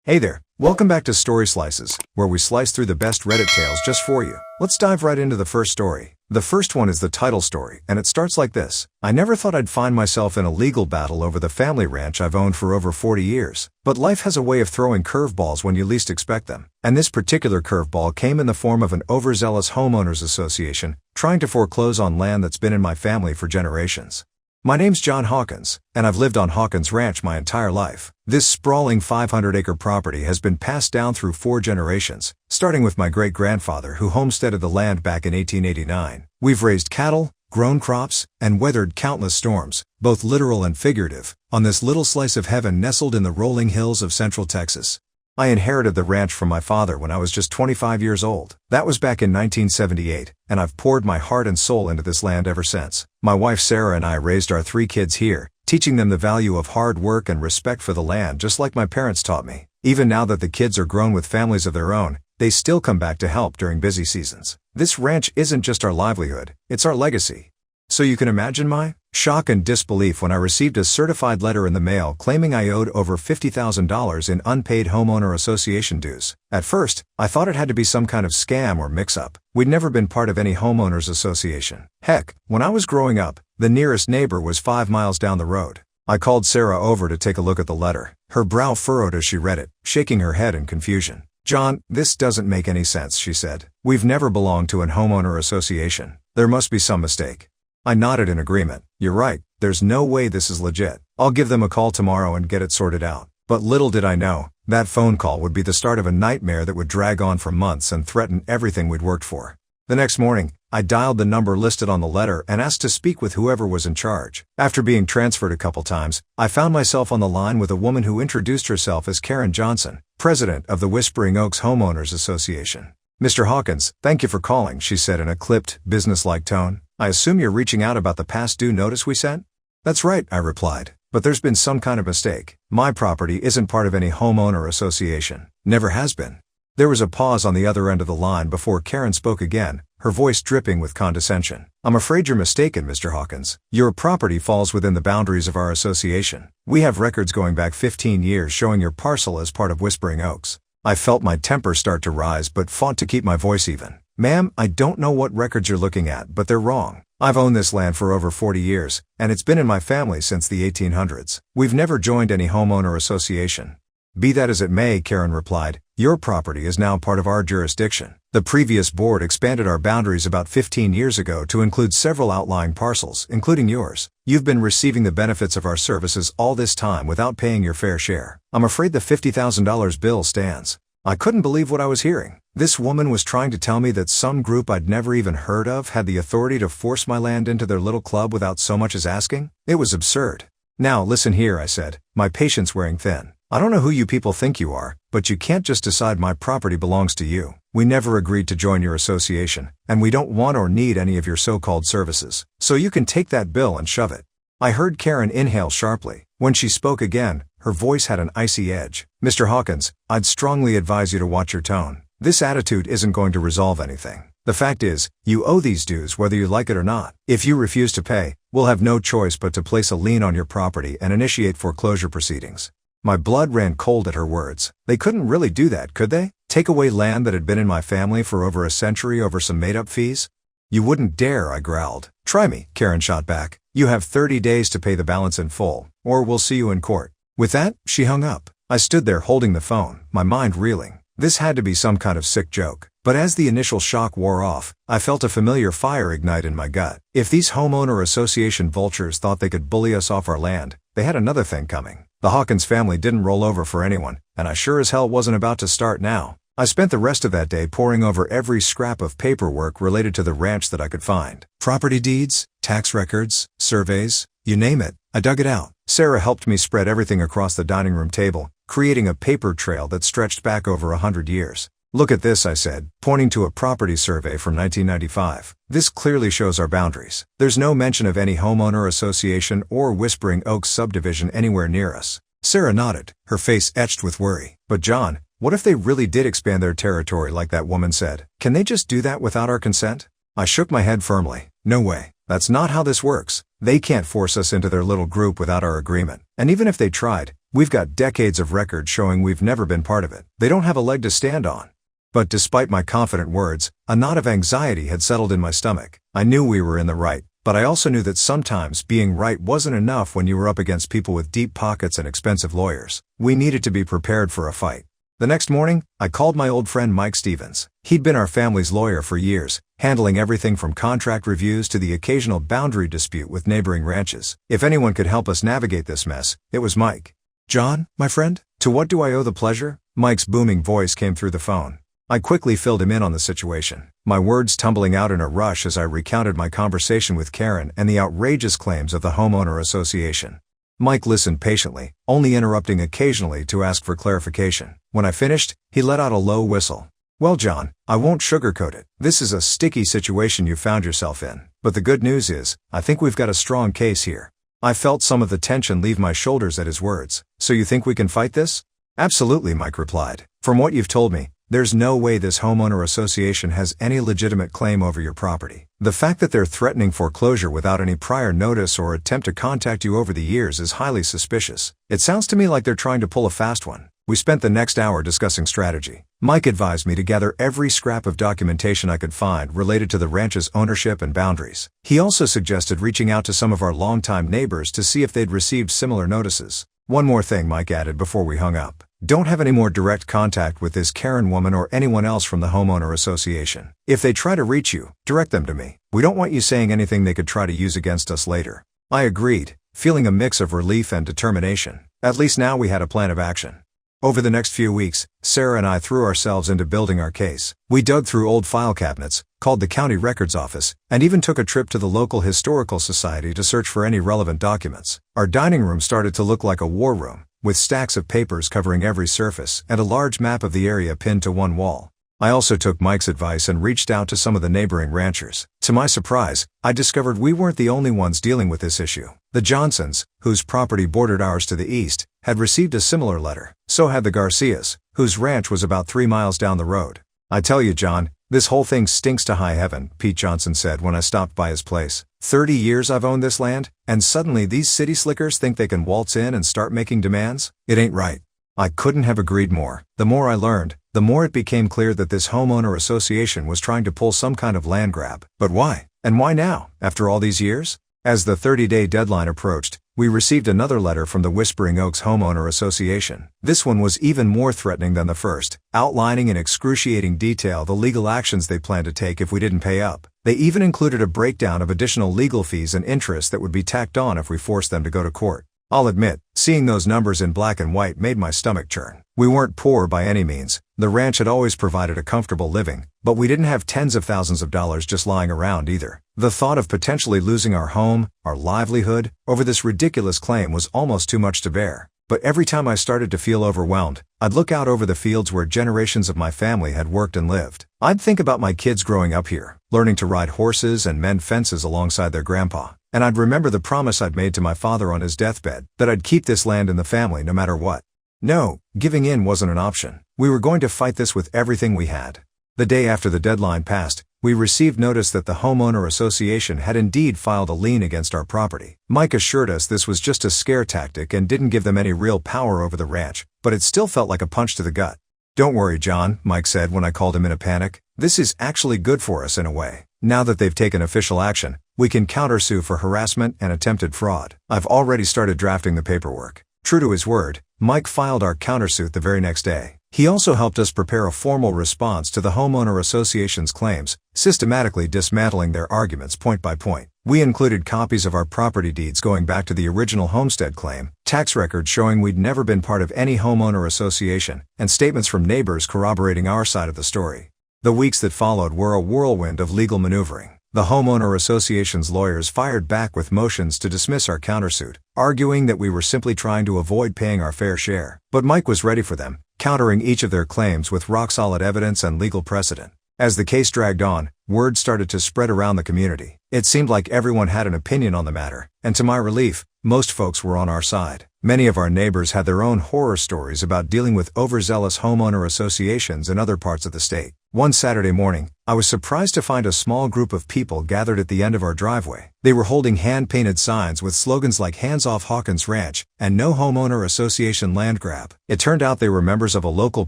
Hey there, welcome back to Story Slices, where we slice through the best Reddit tales just for you. Let's dive right into the first story. The first one is the Tittle story, and it starts like this. I never thought I'd find myself in a legal battle over the family ranch I've owned for over 40 years. But life has a way of throwing curveballs when you least expect them. And this particular curveball came in the form of an overzealous homeowners association trying to foreclose on land that's been in my family for generations. My name's John Hawkins, and I've lived on Hawkins Ranch my entire life. This sprawling 500-acre property has been passed down through 4 generations, starting with my great-grandfather who homesteaded the land back in 1889. We've raised cattle, grown crops, and weathered countless storms, both literal and figurative, on this little slice of heaven nestled in the rolling hills of central Texas. I inherited the ranch from my father when I was just 25 years old. That was back in 1978, and I've poured my heart and soul into this land ever since. My wife Sarah and I raised our 3 kids here, teaching them the value of hard work and respect for the land just like my parents taught me. Even now that the kids are grown with families of their own, they still come back to help during busy seasons. This ranch isn't just our livelihood, it's our legacy. So you can imagine my shock and disbelief when I received a certified letter in the mail claiming I owed over $50,000 in unpaid homeowner association dues. At first, I thought it had to be some kind of scam or mix-up. We'd never been part of any homeowners association. Heck, when I was growing up, the nearest neighbor was 5 miles down the road. I called Sarah over to take a look at the letter. Her brow furrowed as she read it, shaking her head in confusion. "John, this doesn't make any sense," she said. "We've never belonged to an homeowner association. There must be some mistake." I nodded in agreement. "You're right, there's no way this is legit. I'll give them a call tomorrow and get it sorted out." But little did I know, that phone call would be the start of a nightmare that would drag on for months and threaten everything we'd worked for. The next morning, I dialed the number listed on the letter and asked to speak with whoever was in charge. After being transferred a couple times, I found myself on the line with a woman who introduced herself as Karen Johnson, president of the Whispering Oaks Homeowners Association. "Mr. Hawkins, thank you for calling," she said in a clipped, businesslike tone. "I assume you're reaching out about the past due notice we sent?" "That's right," I replied. "But there's been some kind of mistake. My property isn't part of any homeowner association. Never has been." There was a pause on the other end of the line before Karen spoke again, her voice dripping with condescension. "I'm afraid you're mistaken, Mr. Hawkins. Your property falls within the boundaries of our association. We have records going back 15 years showing your parcel as part of Whispering Oaks." I felt my temper start to rise but fought to keep my voice even. "Ma'am, I don't know what records you're looking at, but they're wrong. I've owned this land for over 40 years, and it's been in my family since the 1800s. We've never joined any homeowner association." "Be that as it may," Karen replied, "your property is now part of our jurisdiction. The previous board expanded our boundaries about 15 years ago to include several outlying parcels, including yours. You've been receiving the benefits of our services all this time without paying your fair share. I'm afraid the $50,000 bill stands." I couldn't believe what I was hearing. This woman was trying to tell me that some group I'd never even heard of had the authority to force my land into their little club without so much as asking? It was absurd. "Now listen here," I said, my patience wearing thin. "I don't know who you people think you are, but you can't just decide my property belongs to you. We never agreed to join your association, and we don't want or need any of your so-called services. So you can take that bill and shove it." I heard Karen inhale sharply. When she spoke again, her voice had an icy edge. "Mr. Hawkins, I'd strongly advise you to watch your tone. This attitude isn't going to resolve anything. The fact is, you owe these dues whether you like it or not. If you refuse to pay, we'll have no choice but to place a lien on your property and initiate foreclosure proceedings." My blood ran cold at her words. They couldn't really do that, could they? Take away land that had been in my family for over a century over some made-up fees? "You wouldn't dare," I growled. "Try me," Karen shot back. "You have 30 days to pay the balance in full, or we'll see you in court." With that, she hung up. I stood there holding the phone, my mind reeling. This had to be some kind of sick joke. But as the initial shock wore off, I felt a familiar fire ignite in my gut. If these homeowner association vultures thought they could bully us off our land, they had another thing coming. The Hawkins family didn't roll over for anyone, and I sure as hell wasn't about to start now. I spent the rest of that day poring over every scrap of paperwork related to the ranch that I could find. Property deeds, tax records, surveys, you name it, I dug it out. Sarah helped me spread everything across the dining room table, creating a paper trail that stretched back over 100 years. "Look at this," I said, pointing to a property survey from 1995. "This clearly shows our boundaries. There's no mention of any homeowner association or Whispering Oaks subdivision anywhere near us." Sarah nodded, her face etched with worry. "But John, what if they really did expand their territory like that woman said? Can they just do that without our consent?" I shook my head firmly. "No way. That's not how this works. They can't force us into their little group without our agreement. And even if they tried, We've got decades of record showing we've never been part of it. They don't have a leg to stand on." But despite my confident words, a knot of anxiety had settled in my stomach. I knew we were in the right, but I also knew that sometimes being right wasn't enough when you were up against people with deep pockets and expensive lawyers. We needed to be prepared for a fight. The next morning, I called my old friend Mike Stevens. He'd been our family's lawyer for years, handling everything from contract reviews to the occasional boundary dispute with neighboring ranches. If anyone could help us navigate this mess, it was Mike. "John, my friend, to what do I owe the pleasure?" Mike's booming voice came through the phone. I quickly filled him in on the situation, my words tumbling out in a rush as I recounted my conversation with Karen and the outrageous claims of the homeowner association. Mike listened patiently, only interrupting occasionally to ask for clarification. When I finished, he let out a low whistle. "Well, John, I won't sugarcoat it. This is a sticky situation you found yourself in. But the good news is, I think we've got a strong case here." I felt some of the tension leave my shoulders at his words. "So you think we can fight this?" "Absolutely," Mike replied. "From what you've told me, there's no way this homeowner association has any legitimate claim over your property. The fact that they're threatening foreclosure without any prior notice or attempt to contact you over the years is highly suspicious. It sounds to me like they're trying to pull a fast one." We spent the next hour discussing strategy. Mike advised me to gather every scrap of documentation I could find related to the ranch's ownership and boundaries. He also suggested reaching out to some of our longtime neighbors to see if they'd received similar notices. "One more thing," Mike added before we hung up. "Don't have any more direct contact with this Karen woman or anyone else from the homeowner association. If they try to reach you, direct them to me. We don't want you saying anything they could try to use against us later." I agreed, feeling a mix of relief and determination. At least now we had a plan of action. Over the next few weeks, Sarah and I threw ourselves into building our case. We dug through old file cabinets, called the county records office, and even took a trip to the local historical society to search for any relevant documents. Our dining room started to look like a war room, with stacks of papers covering every surface and a large map of the area pinned to one wall. I also took Mike's advice and reached out to some of the neighboring ranchers. To my surprise, I discovered we weren't the only ones dealing with this issue. The Johnsons, whose property bordered ours to the east, had received a similar letter. So had the Garcias, whose ranch was about 3 miles down the road. "I tell you, John, this whole thing stinks to high heaven," Pete Johnson said when I stopped by his place. 30 years I've owned this land, and suddenly these city slickers think they can waltz in and start making demands? It ain't right." I couldn't have agreed more. The more I learned, the more it became clear that this homeowner association was trying to pull some kind of land grab. But why? And why now, after all these years? As the 30-day deadline approached, we received another letter from the Whispering Oaks Homeowner Association. This one was even more threatening than the first, outlining in excruciating detail the legal actions they planned to take if we didn't pay up. They even included a breakdown of additional legal fees and interest that would be tacked on if we forced them to go to court. I'll admit, seeing those numbers in black and white made my stomach churn. We weren't poor by any means. The ranch had always provided a comfortable living, but we didn't have tens of thousands of dollars just lying around either. The thought of potentially losing our home, our livelihood, over this ridiculous claim was almost too much to bear. But every time I started to feel overwhelmed, I'd look out over the fields where generations of my family had worked and lived. I'd think about my kids growing up here, learning to ride horses and mend fences alongside their grandpa. And I'd remember the promise I'd made to my father on his deathbed, that I'd keep this land in the family no matter what. No, giving in wasn't an option. We were going to fight this with everything we had. The day after the deadline passed, we received notice that the homeowner association had indeed filed a lien against our property. Mike assured us this was just a scare tactic and didn't give them any real power over the ranch, but it still felt like a punch to the gut. "Don't worry, John," Mike said when I called him in a panic. "This is actually good for us in a way. Now that they've taken official action, we can countersue for harassment and attempted fraud. I've already started drafting the paperwork." True to his word, Mike filed our countersuit the very next day. He also helped us prepare a formal response to the homeowner association's claims, systematically dismantling their arguments point by point. We included copies of our property deeds going back to the original homestead claim, tax records showing we'd never been part of any homeowner association, and statements from neighbors corroborating our side of the story. The weeks that followed were a whirlwind of legal maneuvering. The homeowner association's lawyers fired back with motions to dismiss our countersuit, arguing that we were simply trying to avoid paying our fair share. But Mike was ready for them, countering each of their claims with rock-solid evidence and legal precedent. As the case dragged on, word started to spread around the community. It seemed like everyone had an opinion on the matter, and to my relief, Most folks were on our side. Many of our neighbors had their own horror stories about dealing with overzealous homeowner associations in other parts of the state. One Saturday morning, I was surprised to find a small group of people gathered at the end of our driveway. They were holding hand-painted signs with slogans like "Hands Off Hawkins Ranch" and "No Homeowner Association Land Grab." It turned out they were members of a local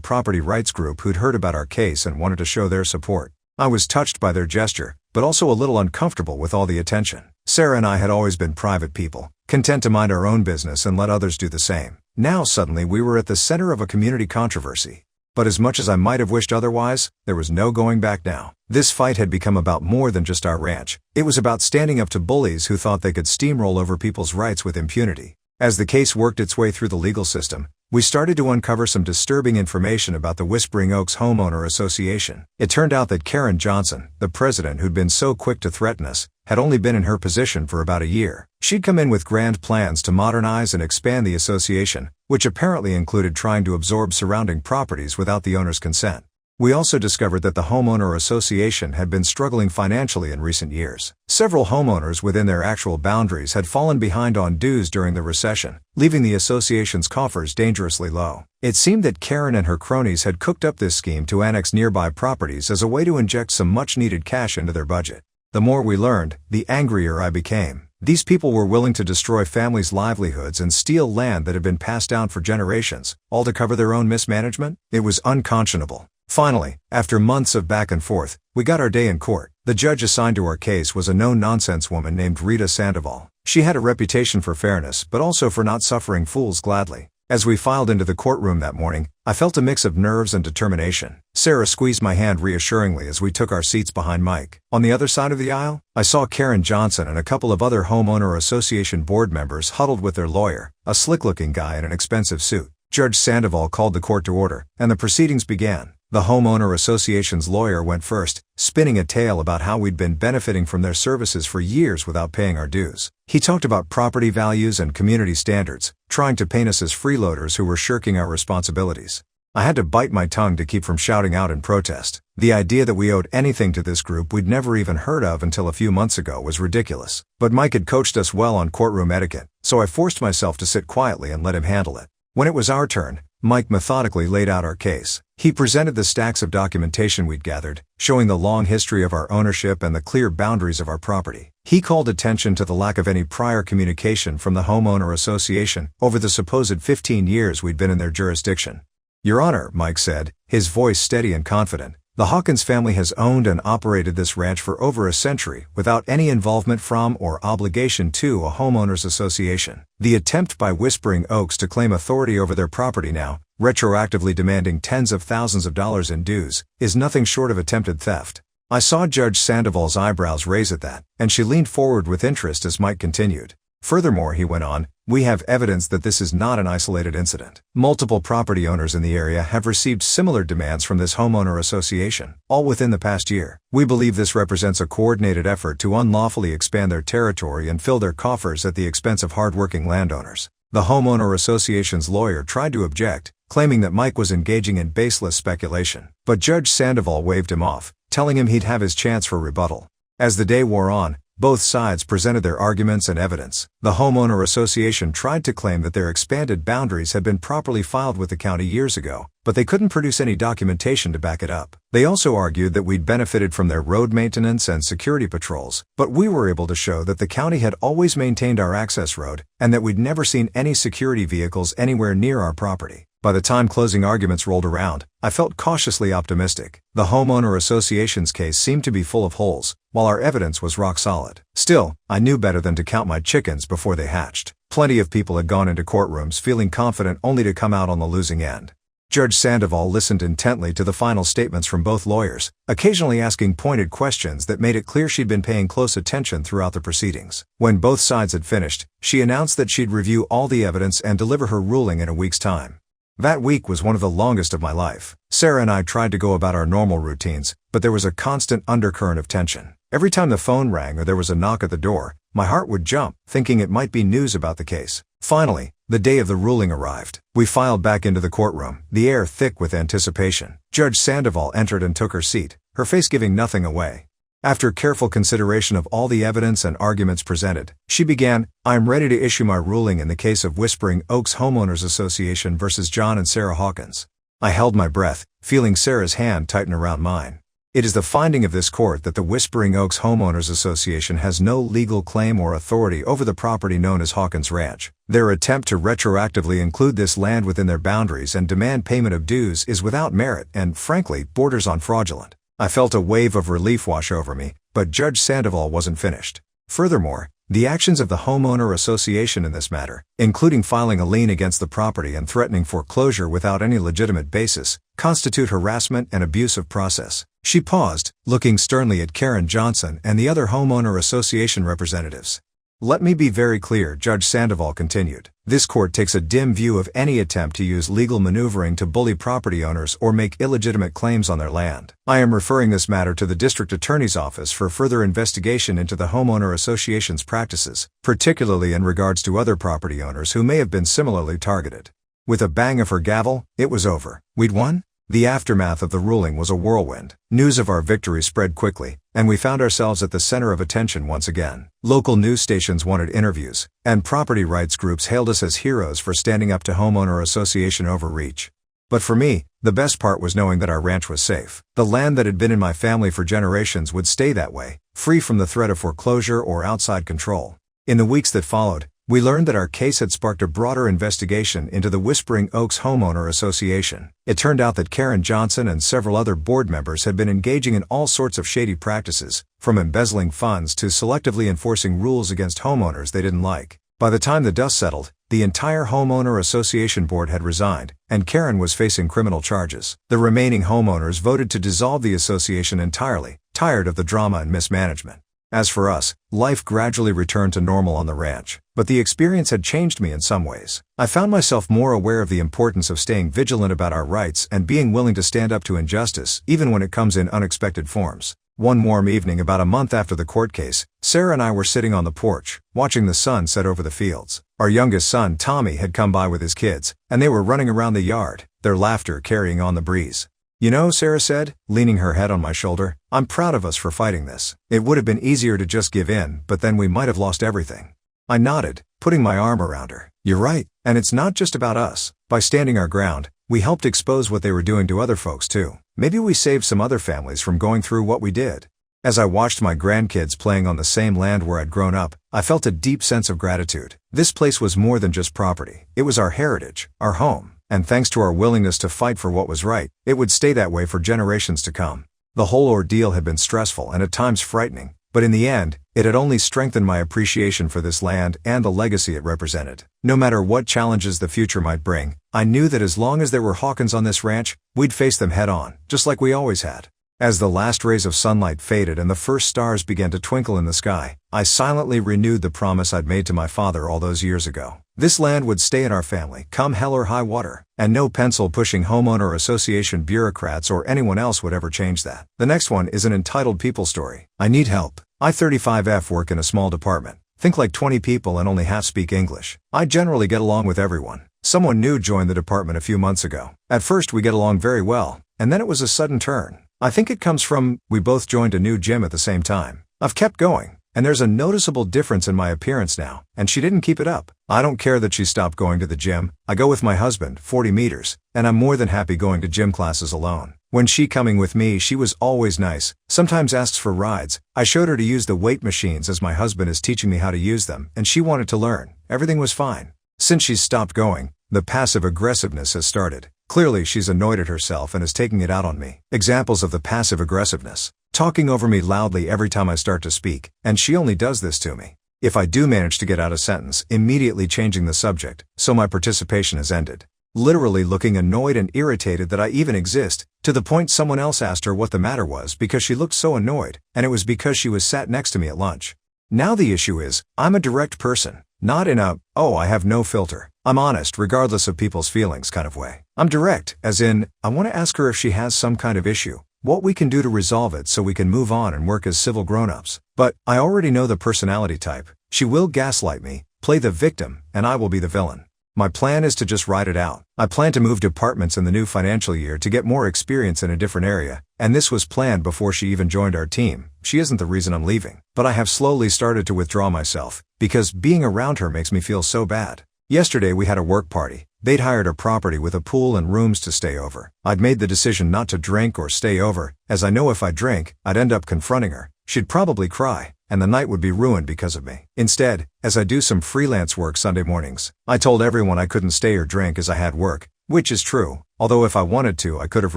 property rights group who'd heard about our case and wanted to show their support. I was touched by their gesture, but also a little uncomfortable with all the attention. Sarah and I had always been private people, content to mind our own business and let others do the same. Now suddenly we were at the center of a community controversy. But as much as I might have wished otherwise, there was no going back now. This fight had become about more than just our ranch. It was about standing up to bullies who thought they could steamroll over people's rights with impunity. As the case worked its way through the legal system, we started to uncover some disturbing information about the Whispering Oaks Homeowner Association. It turned out that Karen Johnson, the president who'd been so quick to threaten us, had only been in her position for about a year. She'd come in with grand plans to modernize and expand the association, which apparently included trying to absorb surrounding properties without the owner's consent. We also discovered that the homeowner association had been struggling financially in recent years. Several homeowners within their actual boundaries had fallen behind on dues during the recession, leaving the association's coffers dangerously low. It seemed that Karen and her cronies had cooked up this scheme to annex nearby properties as a way to inject some much-needed cash into their budget. The more we learned, the angrier I became. These people were willing to destroy families' livelihoods and steal land that had been passed down for generations, all to cover their own mismanagement. It was unconscionable. Finally, after months of back and forth, we got our day in court. The judge assigned to our case was a no-nonsense woman named Rita Sandoval. She had a reputation for fairness, but also for not suffering fools gladly. As we filed into the courtroom that morning, I felt a mix of nerves and determination. Sarah squeezed my hand reassuringly as we took our seats behind Mike. On the other side of the aisle, I saw Karen Johnson and a couple of other homeowner association board members huddled with their lawyer, a slick-looking guy in an expensive suit. Judge Sandoval called the court to order, and the proceedings began. The homeowner association's lawyer went first, spinning a tale about how we'd been benefiting from their services for years without paying our dues. He talked about property values and community standards, trying to paint us as freeloaders who were shirking our responsibilities. I had to bite my tongue to keep from shouting out in protest. The idea that we owed anything to this group we'd never even heard of until a few months ago was ridiculous. But Mike had coached us well on courtroom etiquette, so I forced myself to sit quietly and let him handle it. When it was our turn, Mike methodically laid out our case. He presented the stacks of documentation we'd gathered, showing the long history of our ownership and the clear boundaries of our property. He called attention to the lack of any prior communication from the homeowner association over the supposed 15 years we'd been in their jurisdiction. "Your Honor," Mike said, his voice steady and confident, "the Hawkins family has owned and operated this ranch for over a century without any involvement from or obligation to a homeowners association. The attempt by Whispering Oaks to claim authority over their property now, retroactively demanding tens of thousands of dollars in dues, is nothing short of attempted theft." I saw Judge Sandoval's eyebrows raise at that, and she leaned forward with interest as Mike continued. "Furthermore," he went on, "we have evidence that this is not an isolated incident. Multiple property owners in the area have received similar demands from this homeowner association, all within the past year. We believe this represents a coordinated effort to unlawfully expand their territory and fill their coffers at the expense of hardworking landowners." The homeowner association's lawyer tried to object, claiming that Mike was engaging in baseless speculation. But Judge Sandoval waved him off, telling him he'd have his chance for rebuttal. As the day wore on, both sides presented their arguments and evidence. The homeowner association tried to claim that their expanded boundaries had been properly filed with the county years ago, but they couldn't produce any documentation to back it up. They also argued that we'd benefited from their road maintenance and security patrols, but we were able to show that the county had always maintained our access road and that we'd never seen any security vehicles anywhere near our property. By the time closing arguments rolled around, I felt cautiously optimistic. The homeowner association's case seemed to be full of holes, while our evidence was rock solid. Still, I knew better than to count my chickens before they hatched. Plenty of people had gone into courtrooms feeling confident only to come out on the losing end. Judge Sandoval listened intently to the final statements from both lawyers, occasionally asking pointed questions that made it clear she'd been paying close attention throughout the proceedings. When both sides had finished, she announced that she'd review all the evidence and deliver her ruling in a week's time. That week was one of the longest of my life. Sarah and I tried to go about our normal routines, but there was a constant undercurrent of tension. Every time the phone rang or there was a knock at the door, my heart would jump, thinking it might be news about the case. Finally, the day of the ruling arrived. We filed back into the courtroom, the air thick with anticipation. Judge Sandoval entered and took her seat, her face giving nothing away. After careful consideration of all the evidence and arguments presented, she began, "I am ready to issue my ruling in the case of Whispering Oaks Homeowners Association versus John and Sarah Hawkins." I held my breath, feeling Sarah's hand tighten around mine. It is the finding of this court that the Whispering Oaks Homeowners Association has no legal claim or authority over the property known as Hawkins Ranch. Their attempt to retroactively include this land within their boundaries and demand payment of dues is without merit and, frankly, borders on fraudulent. I felt a wave of relief wash over me, but Judge Sandoval wasn't finished. Furthermore, the actions of the homeowner association in this matter, including filing a lien against the property and threatening foreclosure without any legitimate basis, constitute harassment and abuse of process. She paused, looking sternly at Karen Johnson and the other homeowner association representatives. "Let me be very clear," Judge Sandoval continued. "This court takes a dim view of any attempt to use legal maneuvering to bully property owners or make illegitimate claims on their land. I am referring this matter to the District Attorney's Office for further investigation into the homeowner association's practices, particularly in regards to other property owners who may have been similarly targeted." With a bang of her gavel, it was over. We'd won? The aftermath of the ruling was a whirlwind. News of our victory spread quickly, and we found ourselves at the center of attention once again. Local news stations wanted interviews, and property rights groups hailed us as heroes for standing up to homeowner association overreach. But for me, the best part was knowing that our ranch was safe. The land that had been in my family for generations would stay that way, free from the threat of foreclosure or outside control. In the weeks that followed, we learned that our case had sparked a broader investigation into the Whispering Oaks Homeowner Association. It turned out that Karen Johnson and several other board members had been engaging in all sorts of shady practices, from embezzling funds to selectively enforcing rules against homeowners they didn't like. By the time the dust settled, the entire homeowner association board had resigned, and Karen was facing criminal charges. The remaining homeowners voted to dissolve the association entirely, tired of the drama and mismanagement. As for us, life gradually returned to normal on the ranch, but the experience had changed me in some ways. I found myself more aware of the importance of staying vigilant about our rights and being willing to stand up to injustice, even when it comes in unexpected forms. One warm evening about a month after the court case, Sarah and I were sitting on the porch, watching the sun set over the fields. Our youngest son, Tommy, had come by with his kids, and they were running around the yard, their laughter carrying on the breeze. "You know," Sarah said, leaning her head on my shoulder, "I'm proud of us for fighting this. It would have been easier to just give in, but then we might have lost everything." I nodded, putting my arm around her. "You're right, and it's not just about us. By standing our ground, we helped expose what they were doing to other folks too. Maybe we saved some other families from going through what we did." As I watched my grandkids playing on the same land where I'd grown up, I felt a deep sense of gratitude. This place was more than just property. It was our heritage, our home. And thanks to our willingness to fight for what was right, it would stay that way for generations to come. The whole ordeal had been stressful and at times frightening, but in the end, it had only strengthened my appreciation for this land and the legacy it represented. No matter what challenges the future might bring, I knew that as long as there were Hawkins on this ranch, we'd face them head on, just like we always had. As the last rays of sunlight faded and the first stars began to twinkle in the sky, I silently renewed the promise I'd made to my father all those years ago. This land would stay in our family, come hell or high water, and no pencil-pushing homeowner association bureaucrats or anyone else would ever change that. The next one is an entitled people story. I need help. I 35F work in a small department. Think like 20 people and only half speak English. I generally get along with everyone. Someone new joined the department a few months ago. At first we get along very well, and then it was a sudden turn. I think it comes from, we both joined a new gym at the same time. I've kept going, and there's a noticeable difference in my appearance now, and she didn't keep it up. I don't care that she stopped going to the gym. I go with my husband, 40 meters, and I'm more than happy going to gym classes alone. When she coming with me, she was always nice, sometimes asks for rides. I showed her to use the weight machines as my husband is teaching me how to use them, and she wanted to learn. Everything was fine. Since she's stopped going, the passive aggressiveness has started. Clearly she's annoyed at herself and is taking it out on me. Examples of the passive aggressiveness. Talking over me loudly every time I start to speak, and she only does this to me. If I do manage to get out a sentence, immediately changing the subject, so my participation has ended. Literally looking annoyed and irritated that I even exist, to the point someone else asked her what the matter was because she looked so annoyed, and it was because she was sat next to me at lunch. Now the issue is, I'm a direct person, not in a, oh I have no filter, I'm honest regardless of people's feelings kind of way. I'm direct, as in, I want to ask her if she has some kind of issue, what we can do to resolve it so we can move on and work as civil grown-ups. But I already know the personality type. She will gaslight me, play the victim, and I will be the villain. My plan is to just ride it out. I plan to move departments in the new financial year to get more experience in a different area, and this was planned before she even joined our team. she isn't the reason I'm leaving. But I have slowly started to withdraw myself, because being around her makes me feel so bad. Yesterday we had a work party. They'd hired a property with a pool and rooms to stay over. I'd made the decision not to drink or stay over, as I know if I drink, I'd end up confronting her. She'd probably cry, and the night would be ruined because of me. Instead, as I do some freelance work Sunday mornings, I told everyone I couldn't stay or drink as I had work, which is true, although if I wanted to I could have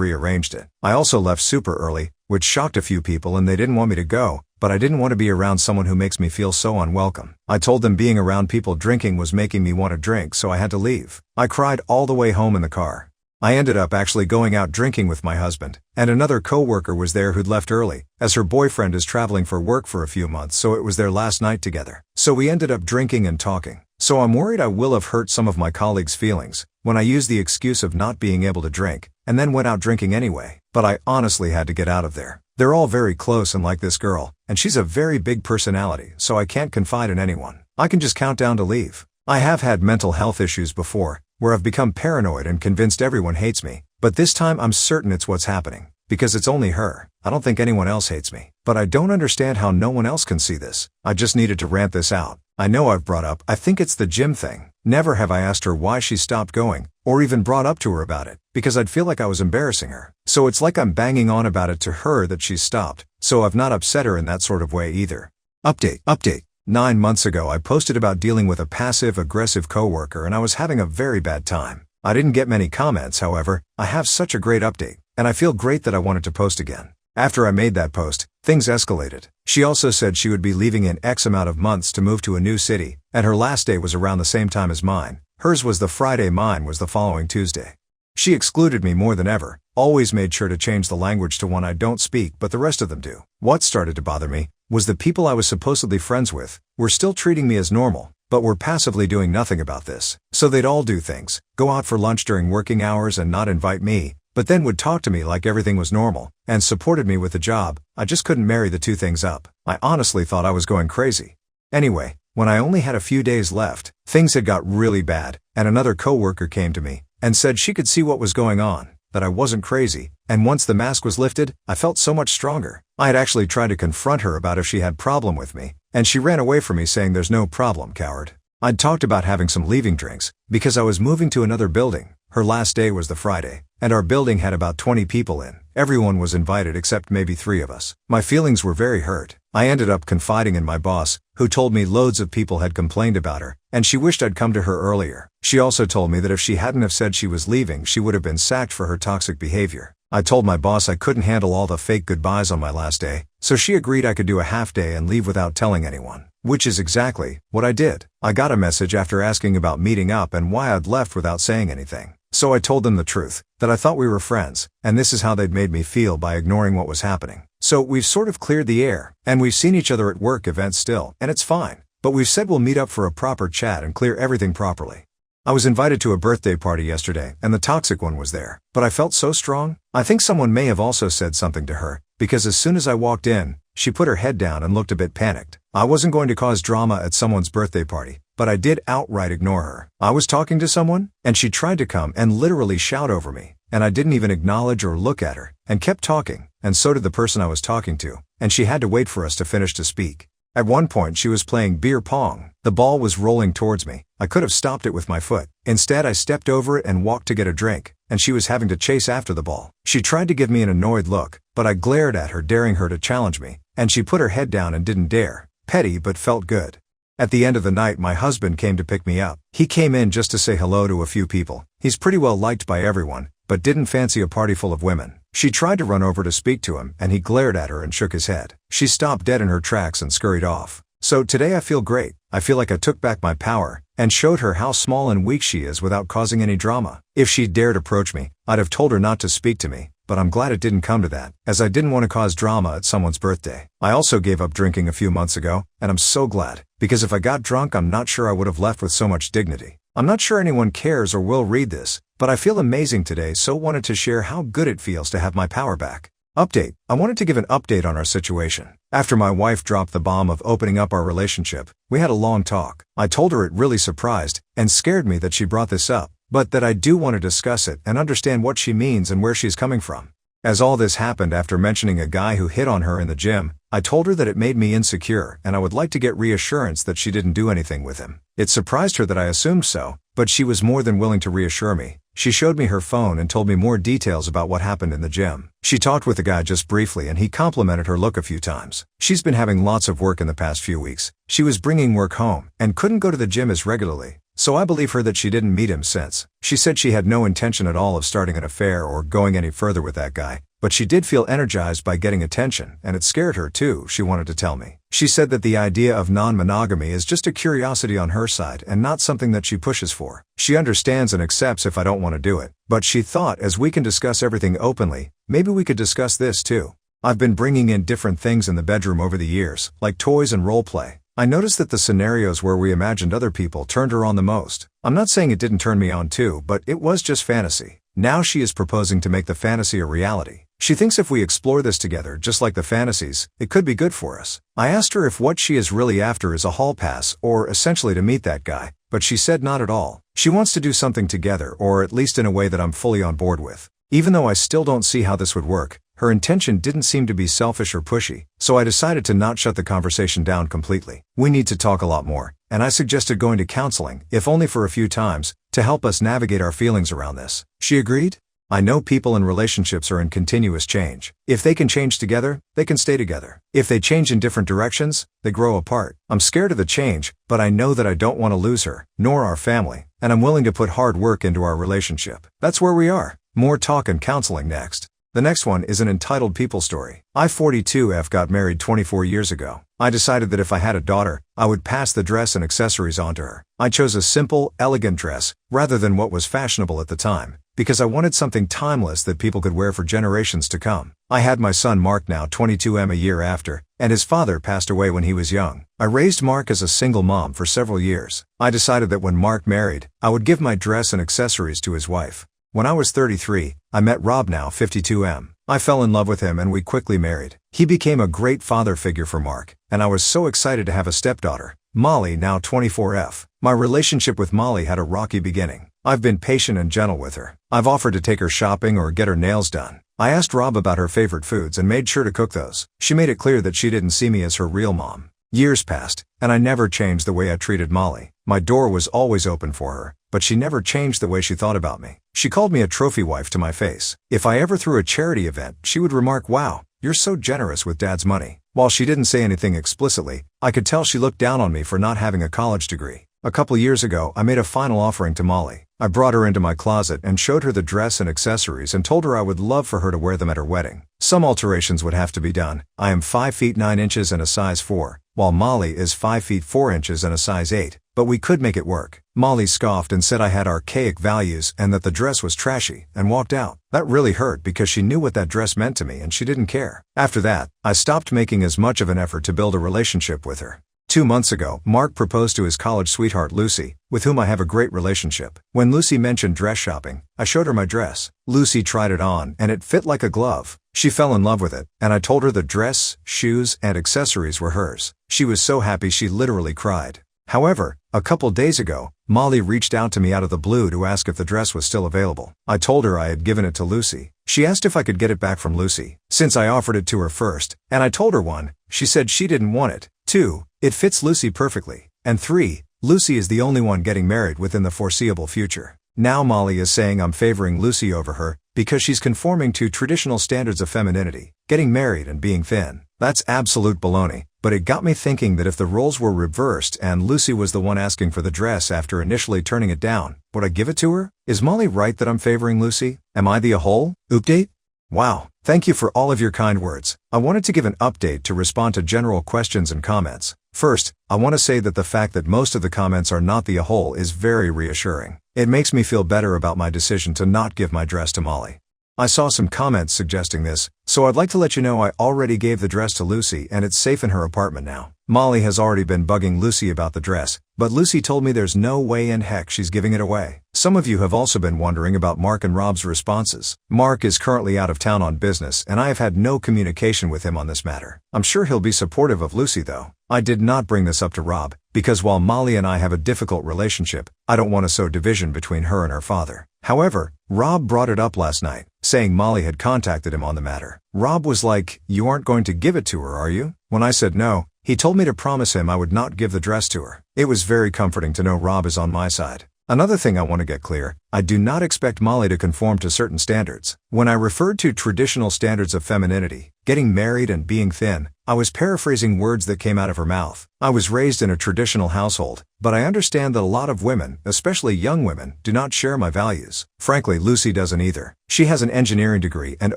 rearranged it. I also left super early, which shocked a few people and they didn't want me to go, but I didn't want to be around someone who makes me feel so unwelcome. I told them being around people drinking was making me want to drink, so I had to leave. I cried all the way home in the car. I ended up actually going out drinking with my husband, and another co-worker was there who'd left early, as her boyfriend is traveling for work for a few months, so it was their last night together. So we ended up drinking and talking. So I'm worried I will have hurt some of my colleagues' feelings when I used the excuse of not being able to drink, and then went out drinking anyway. But I honestly had to get out of there. They're all very close and like this girl, and she's a very big personality, so I can't confide in anyone. I can just count down to leave. I have had mental health issues before, where I've become paranoid and convinced everyone hates me, but this time I'm certain it's what's happening, because it's only her. I don't think anyone else hates me, but I don't understand how no one else can see this. I just needed to rant this out. I know I've brought up, I think it's the gym thing. Never have I asked her why she stopped going, or even brought up to her about it, because I'd feel like I was embarrassing her. So it's like I'm banging on about it to her that she's stopped, so I've not upset her in that sort of way either. Update. 9 months ago I posted about dealing with a passive-aggressive coworker and I was having a very bad time. I didn't get many comments, however. I have such a great update, and I feel great that I wanted to post again. After I made that post, things escalated. She also said she would be leaving in X amount of months to move to a new city, and her last day was around the same time as mine. Hers was the Friday, mine was the following Tuesday. She excluded me more than ever, always made sure to change the language to one I don't speak but the rest of them do. What started to bother me was the people I was supposedly friends with were still treating me as normal, but were passively doing nothing about this. So they'd all do things, go out for lunch during working hours and not invite me, but then would talk to me like everything was normal, and supported me with the job. I just couldn't marry the two things up. I honestly thought I was going crazy. Anyway, when I only had a few days left, things had got really bad, and another coworker came to me and said she could see what was going on, that I wasn't crazy, and once the mask was lifted, I felt so much stronger. I had actually tried to confront her about if she had problem with me, and she ran away from me saying there's no problem, coward. I'd talked about having some leaving drinks, because I was moving to another building. Her last day was the Friday, and our building had about 20 people in. Everyone was invited except maybe 3 of us. My feelings were very hurt. I ended up confiding in my boss, who told me loads of people had complained about her, and she wished I'd come to her earlier. She also told me that if she hadn't have said she was leaving, she would have been sacked for her toxic behavior. I told my boss I couldn't handle all the fake goodbyes on my last day, so she agreed I could do a half day and leave without telling anyone, which is exactly what I did. I got a message after asking about meeting up and why I'd left without saying anything. So I told them the truth, that I thought we were friends, and this is how they'd made me feel by ignoring what was happening. So we've sort of cleared the air, and we've seen each other at work events still, and it's fine. But we've said we'll meet up for a proper chat and clear everything properly. I was invited to a birthday party yesterday, and the toxic one was there, but I felt so strong. I think someone may have also said something to her, because as soon as I walked in, she put her head down and looked a bit panicked. I wasn't going to cause drama at someone's birthday party, but I did outright ignore her. I was talking to someone, and she tried to come and literally shout over me, and I didn't even acknowledge or look at her, and kept talking, and so did the person I was talking to, and she had to wait for us to finish to speak. At one point she was playing beer pong. The ball was rolling towards me. I could have stopped it with my foot. Instead I stepped over it and walked to get a drink, and she was having to chase after the ball. She tried to give me an annoyed look, but I glared at her, daring her to challenge me, and she put her head down and didn't dare. Petty, but felt good. At the end of the night my husband came to pick me up. He came in just to say hello to a few people. He's pretty well liked by everyone, but didn't fancy a party full of women. She tried to run over to speak to him, and he glared at her and shook his head. She stopped dead in her tracks and scurried off. So today I feel great. I feel like I took back my power, and showed her how small and weak she is without causing any drama. If she'd dared approach me, I'd have told her not to speak to me, but I'm glad it didn't come to that, as I didn't want to cause drama at someone's birthday. I also gave up drinking a few months ago, and I'm so glad, because if I got drunk I'm not sure I would have left with so much dignity. I'm not sure anyone cares or will read this, but I feel amazing today, so wanted to share how good it feels to have my power back. Update. I wanted to give an update on our situation. After my wife dropped the bomb of opening up our relationship, we had a long talk. I told her it really surprised and scared me that she brought this up, but that I do want to discuss it and understand what she means and where she's coming from. As all this happened after mentioning a guy who hit on her in the gym, I told her that it made me insecure and I would like to get reassurance that she didn't do anything with him. It surprised her that I assumed so, but she was more than willing to reassure me. She showed me her phone and told me more details about what happened in the gym. She talked with the guy just briefly and he complimented her look a few times. She's been having lots of work in the past few weeks. She was bringing work home and couldn't go to the gym as regularly. So I believe her that she didn't meet him since. She said she had no intention at all of starting an affair or going any further with that guy, but she did feel energized by getting attention, and it scared her too, she wanted to tell me. She said that the idea of non-monogamy is just a curiosity on her side and not something that she pushes for. She understands and accepts if I don't want to do it, but she thought as we can discuss everything openly, maybe we could discuss this too. I've been bringing in different things in the bedroom over the years, like toys and role play. I noticed that the scenarios where we imagined other people turned her on the most. I'm not saying it didn't turn me on too, but it was just fantasy. Now she is proposing to make the fantasy a reality. She thinks if we explore this together, just like the fantasies, it could be good for us. I asked her if what she is really after is a hall pass or essentially to meet that guy, but she said not at all. She wants to do something together, or at least in a way that I'm fully on board with. Even though I still don't see how this would work, her intention didn't seem to be selfish or pushy, so I decided to not shut the conversation down completely. We need to talk a lot more, and I suggested going to counseling, if only for a few times, to help us navigate our feelings around this. She agreed. I know people in relationships are in continuous change. If they can change together, they can stay together. If they change in different directions, they grow apart. I'm scared of the change, but I know that I don't want to lose her, nor our family, and I'm willing to put hard work into our relationship. That's where we are. More talk and counseling next. The next one is an entitled people story. I 42F got married 24 years ago. I decided that if I had a daughter, I would pass the dress and accessories on to her. I chose a simple, elegant dress, rather than what was fashionable at the time, because I wanted something timeless that people could wear for generations to come. I had my son Mark, now 22M, a year after, and his father passed away when he was young. I raised Mark as a single mom for several years. I decided that when Mark married, I would give my dress and accessories to his wife. When I was 33, I met Rob, now 52M. I fell in love with him and we quickly married. He became a great father figure for Mark, and I was so excited to have a stepdaughter, Molly, now 24F. My relationship with Molly had a rocky beginning. I've been patient and gentle with her. I've offered to take her shopping or get her nails done. I asked Rob about her favorite foods and made sure to cook those. She made it clear that she didn't see me as her real mom. Years passed, and I never changed the way I treated Molly. My door was always open for her, but she never changed the way she thought about me. She called me a trophy wife to my face. If I ever threw a charity event, she would remark, "Wow, you're so generous with Dad's money." While she didn't say anything explicitly, I could tell she looked down on me for not having a college degree. A couple years ago, I made a final offering to Molly. I brought her into my closet and showed her the dress and accessories and told her I would love for her to wear them at her wedding. Some alterations would have to be done. I am 5 feet 9 inches and a size 4, while Molly is 5 feet 4 inches and a size 8, but we could make it work. Molly scoffed and said I had archaic values and that the dress was trashy, and walked out. That really hurt because she knew what that dress meant to me and she didn't care. After that, I stopped making as much of an effort to build a relationship with her. 2 months ago, Mark proposed to his college sweetheart Lucy, with whom I have a great relationship. When Lucy mentioned dress shopping, I showed her my dress. Lucy tried it on and it fit like a glove. She fell in love with it, and I told her the dress, shoes, and accessories were hers. She was so happy she literally cried. However, a couple days ago, Molly reached out to me out of the blue to ask if the dress was still available. I told her I had given it to Lucy. She asked if I could get it back from Lucy, since I offered it to her first, and I told her 1, she said she didn't want it, 2, it fits Lucy perfectly, and 3, Lucy is the only one getting married within the foreseeable future. Now Molly is saying I'm favoring Lucy over her because she's conforming to traditional standards of femininity, getting married and being thin. That's absolute baloney, but it got me thinking that if the roles were reversed and Lucy was the one asking for the dress after initially turning it down, would I give it to her? Is Molly right that I'm favoring Lucy? Am I the a-hole? Update? Wow, thank you for all of your kind words. I wanted to give an update to respond to general questions and comments. First, I want to say that the fact that most of the comments are not the a-hole is very reassuring. It makes me feel better about my decision to not give my dress to Molly. I saw some comments suggesting this, so I'd like to let you know I already gave the dress to Lucy and it's safe in her apartment now. Molly has already been bugging Lucy about the dress, but Lucy told me there's no way in heck she's giving it away. Some of you have also been wondering about Mark and Rob's responses. Mark is currently out of town on business and I have had no communication with him on this matter. I'm sure he'll be supportive of Lucy though. I did not bring this up to Rob, because while Molly and I have a difficult relationship, I don't want to sow division between her and her father. However, Rob brought it up last night. saying Molly had contacted him on the matter. Rob was like, "You aren't going to give it to her, are you?" When I said no, he told me to promise him I would not give the dress to her. It was very comforting to know Rob is on my side. Another thing I want to get clear, I do not expect Molly to conform to certain standards. When I referred to traditional standards of femininity, getting married and being thin, I was paraphrasing words that came out of her mouth. I was raised in a traditional household, but I understand that a lot of women, especially young women, do not share my values. Frankly, Lucy doesn't either. She has an engineering degree and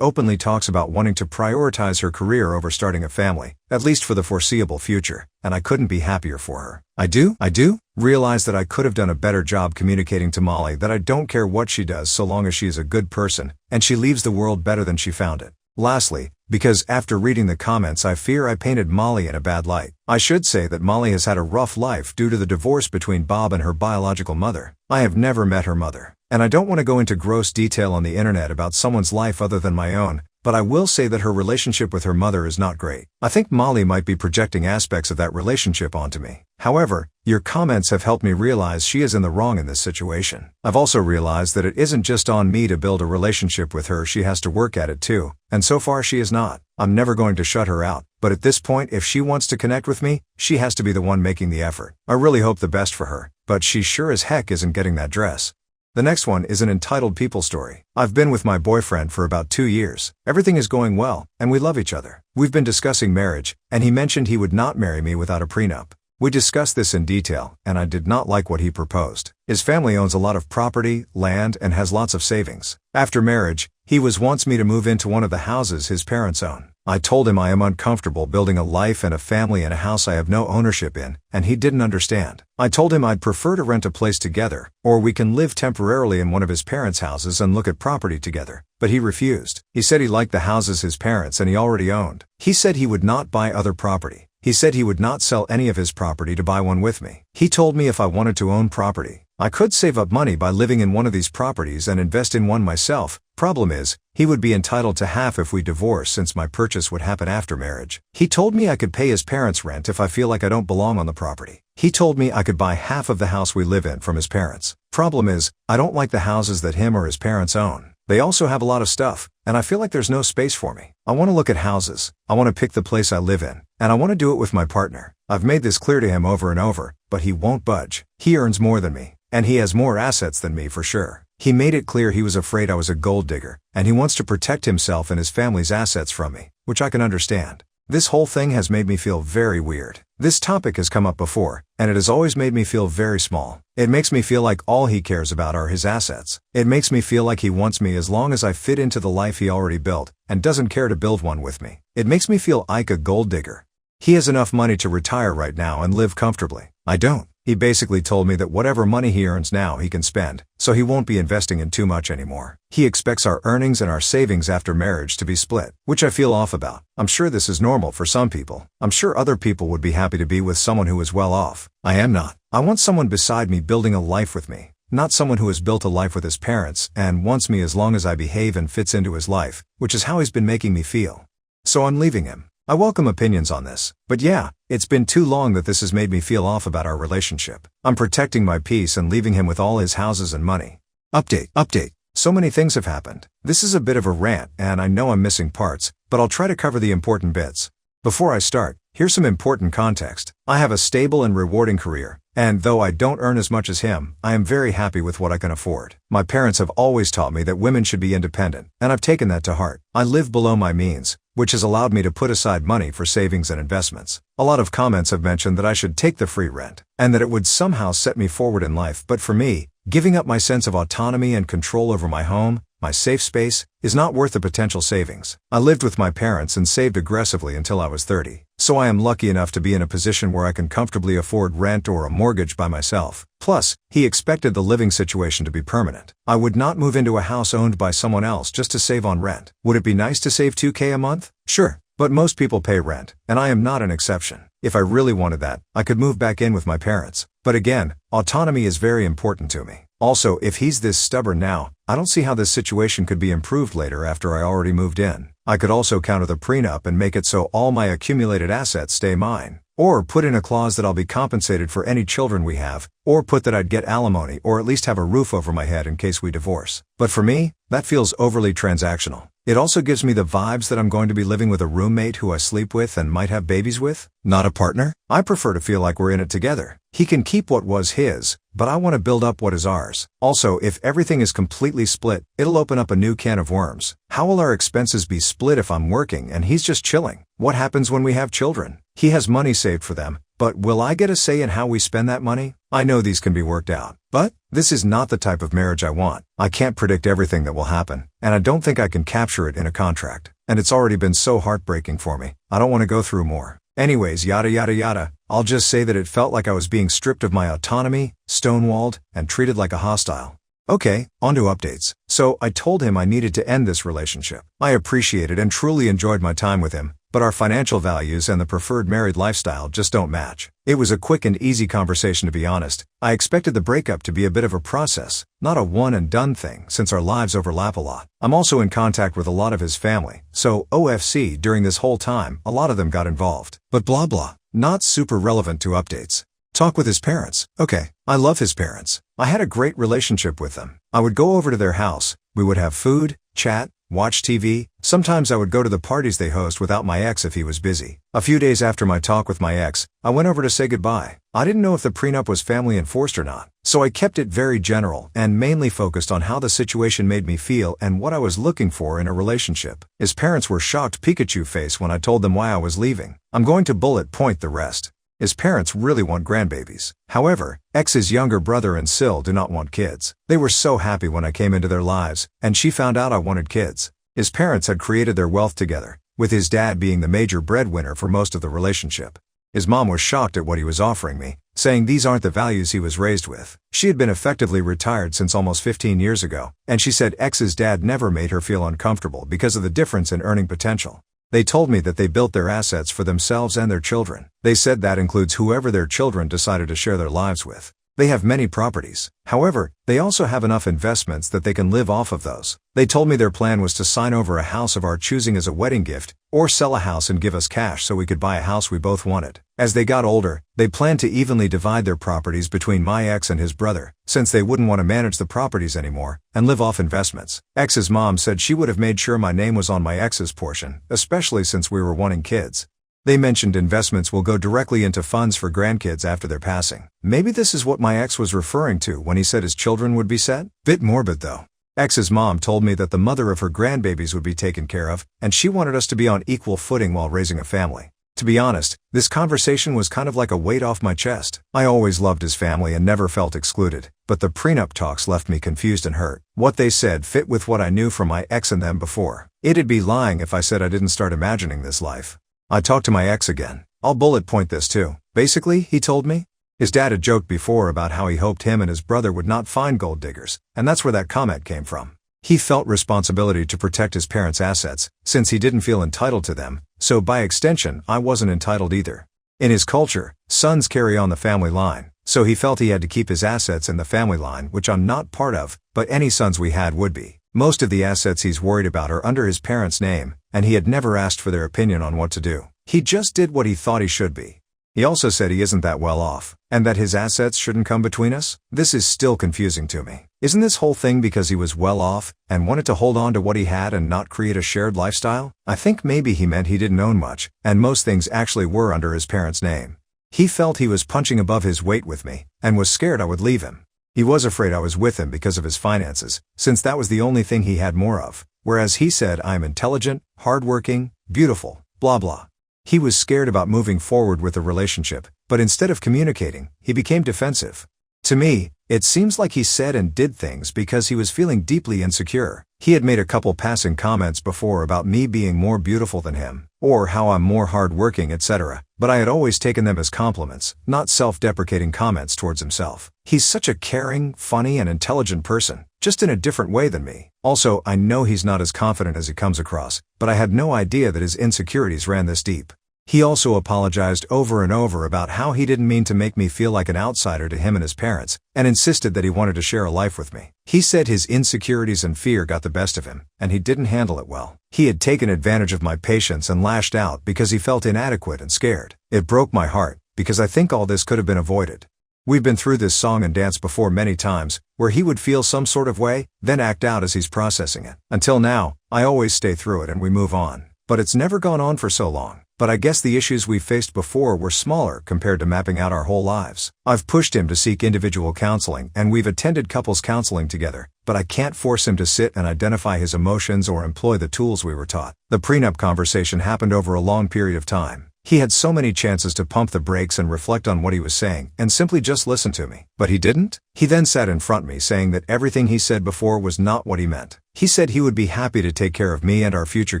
openly talks about wanting to prioritize her career over starting a family, at least for the foreseeable future, and I couldn't be happier for her. I do realize that I could have done a better job communicating to Molly that I don't care what she does so long as she is a good person, and she leaves the world better than she found it. Lastly, because after reading the comments I fear I painted Molly in a bad light. I should say that Molly has had a rough life due to the divorce between Bob and her biological mother. I have never met her mother, and I don't want to go into gross detail on the internet about someone's life other than my own, but I will say that her relationship with her mother is not great. I think Molly might be projecting aspects of that relationship onto me. However, your comments have helped me realize she is in the wrong in this situation. I've also realized that it isn't just on me to build a relationship with her, she has to work at it too, and so far she is not. I'm never going to shut her out, but at this point if she wants to connect with me, she has to be the one making the effort. I really hope the best for her, but she sure as heck isn't getting that dress. The next one is an entitled people story. I've been with my boyfriend for about 2 years. Everything is going well, and we love each other. We've been discussing marriage, and he mentioned he would not marry me without a prenup. We discussed this in detail, and I did not like what he proposed. His family owns a lot of property, land, and has lots of savings. After marriage, he wants me to move into one of the houses his parents own. I told him I am uncomfortable building a life and a family in a house I have no ownership in, and he didn't understand. I told him I'd prefer to rent a place together, or we can live temporarily in one of his parents' houses and look at property together. But he refused. He said he liked the houses his parents and he already owned. He said he would not buy other property. He said he would not sell any of his property to buy one with me. He told me if I wanted to own property, I could save up money by living in one of these properties and invest in one myself. Problem is, he would be entitled to half if we divorce since my purchase would happen after marriage. He told me I could pay his parents' rent if I feel like I don't belong on the property. He told me I could buy half of the house we live in from his parents. Problem is, I don't like the houses that him or his parents own. They also have a lot of stuff, and I feel like there's no space for me. I want to look at houses, I want to pick the place I live in, and I want to do it with my partner. I've made this clear to him over and over, but he won't budge. He earns more than me, and he has more assets than me for sure. He made it clear he was afraid I was a gold digger, and he wants to protect himself and his family's assets from me, which I can understand. This whole thing has made me feel very weird. This topic has come up before, and it has always made me feel very small. It makes me feel like all he cares about are his assets. It makes me feel like he wants me as long as I fit into the life he already built, and doesn't care to build one with me. It makes me feel like a gold digger. He has enough money to retire right now and live comfortably. I don't. He basically told me that whatever money he earns now he can spend, so he won't be investing in too much anymore. He expects our earnings and our savings after marriage to be split, which I feel off about. I'm sure this is normal for some people. I'm sure other people would be happy to be with someone who is well off. I am not. I want someone beside me building a life with me, not someone who has built a life with his parents and wants me as long as I behave and fits into his life, which is how he's been making me feel. So I'm leaving him. I welcome opinions on this, but yeah, it's been too long that this has made me feel off about our relationship. I'm protecting my peace and leaving him with all his houses and money. Update. So many things have happened. This is a bit of a rant, and I know I'm missing parts, but I'll try to cover the important bits. Before I start, here's some important context. I have a stable and rewarding career, and though I don't earn as much as him, I am very happy with what I can afford. My parents have always taught me that women should be independent, and I've taken that to heart. I live below my means, which has allowed me to put aside money for savings and investments. A lot of comments have mentioned that I should take the free rent, and that it would somehow set me forward in life, but for me, giving up my sense of autonomy and control over my home, my safe space, is not worth the potential savings. I lived with my parents and saved aggressively until I was 30, so I am lucky enough to be in a position where I can comfortably afford rent or a mortgage by myself. Plus, he expected the living situation to be permanent. I would not move into a house owned by someone else just to save on rent. Would it be nice to save $2,000 a month? Sure, but most people pay rent, and I am not an exception. If I really wanted that, I could move back in with my parents. But again, autonomy is very important to me. Also, if he's this stubborn now, I don't see how this situation could be improved later after I already moved in. I could also counter the prenup and make it so all my accumulated assets stay mine. Or put in a clause that I'll be compensated for any children we have, or put that I'd get alimony or at least have a roof over my head in case we divorce. But for me, that feels overly transactional. It also gives me the vibes that I'm going to be living with a roommate who I sleep with and might have babies with, not a partner. I prefer to feel like we're in it together. He can keep what was his, but I want to build up what is ours. Also, if everything is completely split, it'll open up a new can of worms. How will our expenses be split if I'm working and he's just chilling? What happens when we have children? He has money saved for them, but will I get a say in how we spend that money? I know these can be worked out, but this is not the type of marriage I want. I can't predict everything that will happen, and I don't think I can capture it in a contract. And it's already been so heartbreaking for me. I don't want to go through more. Anyways, yada yada yada. I'll just say that it felt like I was being stripped of my autonomy, stonewalled, and treated like a hostile. Okay, on to updates. So I told him I needed to end this relationship. I appreciated and truly enjoyed my time with him, but our financial values and the preferred married lifestyle just don't match. It was a quick and easy conversation, to be honest. I expected the breakup to be a bit of a process, not a one and done thing, since our lives overlap a lot. I'm also in contact with a lot of his family, so OFC during this whole time, a lot of them got involved. But blah blah, not super relevant to updates. Talk with his parents. Okay, I love his parents. I had a great relationship with them. I would go over to their house, we would have food, chat, watch TV. Sometimes I would go to the parties they host without my ex if he was busy. A few days after my talk with my ex, I went over to say goodbye. I didn't know if the prenup was family enforced or not, so I kept it very general and mainly focused on how the situation made me feel and what I was looking for in a relationship. His parents were shocked Pikachu face when I told them why I was leaving. I'm going to bullet point the rest. His parents really want grandbabies. However, ex's younger brother and Sil do not want kids. They were so happy when I came into their lives, and she found out I wanted kids. His parents had created their wealth together, with his dad being the major breadwinner for most of the relationship. His mom was shocked at what he was offering me, saying these aren't the values he was raised with. She had been effectively retired since almost 15 years ago, and she said ex's dad never made her feel uncomfortable because of the difference in earning potential. They told me that they built their assets for themselves and their children. They said that includes whoever their children decided to share their lives with. They have many properties. However, they also have enough investments that they can live off of those. They told me their plan was to sign over a house of our choosing as a wedding gift, or sell a house and give us cash so we could buy a house we both wanted. As they got older, they planned to evenly divide their properties between my ex and his brother, since they wouldn't want to manage the properties anymore, and live off investments. Ex's mom said she would have made sure my name was on my ex's portion, especially since we were wanting kids. They mentioned investments will go directly into funds for grandkids after their passing. Maybe this is what my ex was referring to when he said his children would be set? Bit morbid though. Ex's mom told me that the mother of her grandbabies would be taken care of, and she wanted us to be on equal footing while raising a family. To be honest, this conversation was kind of like a weight off my chest. I always loved his family and never felt excluded, but the prenup talks left me confused and hurt. What they said fit with what I knew from my ex and them before. It'd be lying if I said I didn't start imagining this life. I talked to my ex again. I'll bullet point this too. Basically, he told me, his dad had joked before about how he hoped him and his brother would not find gold diggers, and that's where that comment came from. He felt responsibility to protect his parents' assets, since he didn't feel entitled to them, so by extension, I wasn't entitled either. In his culture, sons carry on the family line, so he felt he had to keep his assets in the family line, which I'm not part of, but any sons we had would be. Most of the assets he's worried about are under his parents' name, and he had never asked for their opinion on what to do. He just did what he thought he should be. He also said he isn't that well off, and that his assets shouldn't come between us. This is still confusing to me. Isn't this whole thing because he was well off, and wanted to hold on to what he had and not create a shared lifestyle? I think maybe he meant he didn't own much, and most things actually were under his parents' name. He felt he was punching above his weight with me, and was scared I would leave him. He was afraid I was with him because of his finances, since that was the only thing he had more of, whereas he said I'm intelligent, hardworking, beautiful, blah blah. He was scared about moving forward with the relationship, but instead of communicating, he became defensive. To me, it seems like he said and did things because he was feeling deeply insecure. He had made a couple passing comments before about me being more beautiful than him, or how I'm more hardworking, etc., but I had always taken them as compliments, not self-deprecating comments towards himself. He's such a caring, funny, and intelligent person, just in a different way than me. Also, I know he's not as confident as he comes across, but I had no idea that his insecurities ran this deep. He also apologized over and over about how he didn't mean to make me feel like an outsider to him and his parents, and insisted that he wanted to share a life with me. He said his insecurities and fear got the best of him, and he didn't handle it well. He had taken advantage of my patience and lashed out because he felt inadequate and scared. It broke my heart, because I think all this could have been avoided. We've been through this song and dance before many times, where he would feel some sort of way, then act out as he's processing it. Until now, I always stay through it and we move on. But it's never gone on for so long. But I guess the issues we faced before were smaller compared to mapping out our whole lives. I've pushed him to seek individual counseling, and we've attended couples counseling together, but I can't force him to sit and identify his emotions or employ the tools we were taught. The prenup conversation happened over a long period of time. He had so many chances to pump the brakes and reflect on what he was saying, and simply just listen to me. But he didn't? He then sat in front of me saying that everything he said before was not what he meant. He said he would be happy to take care of me and our future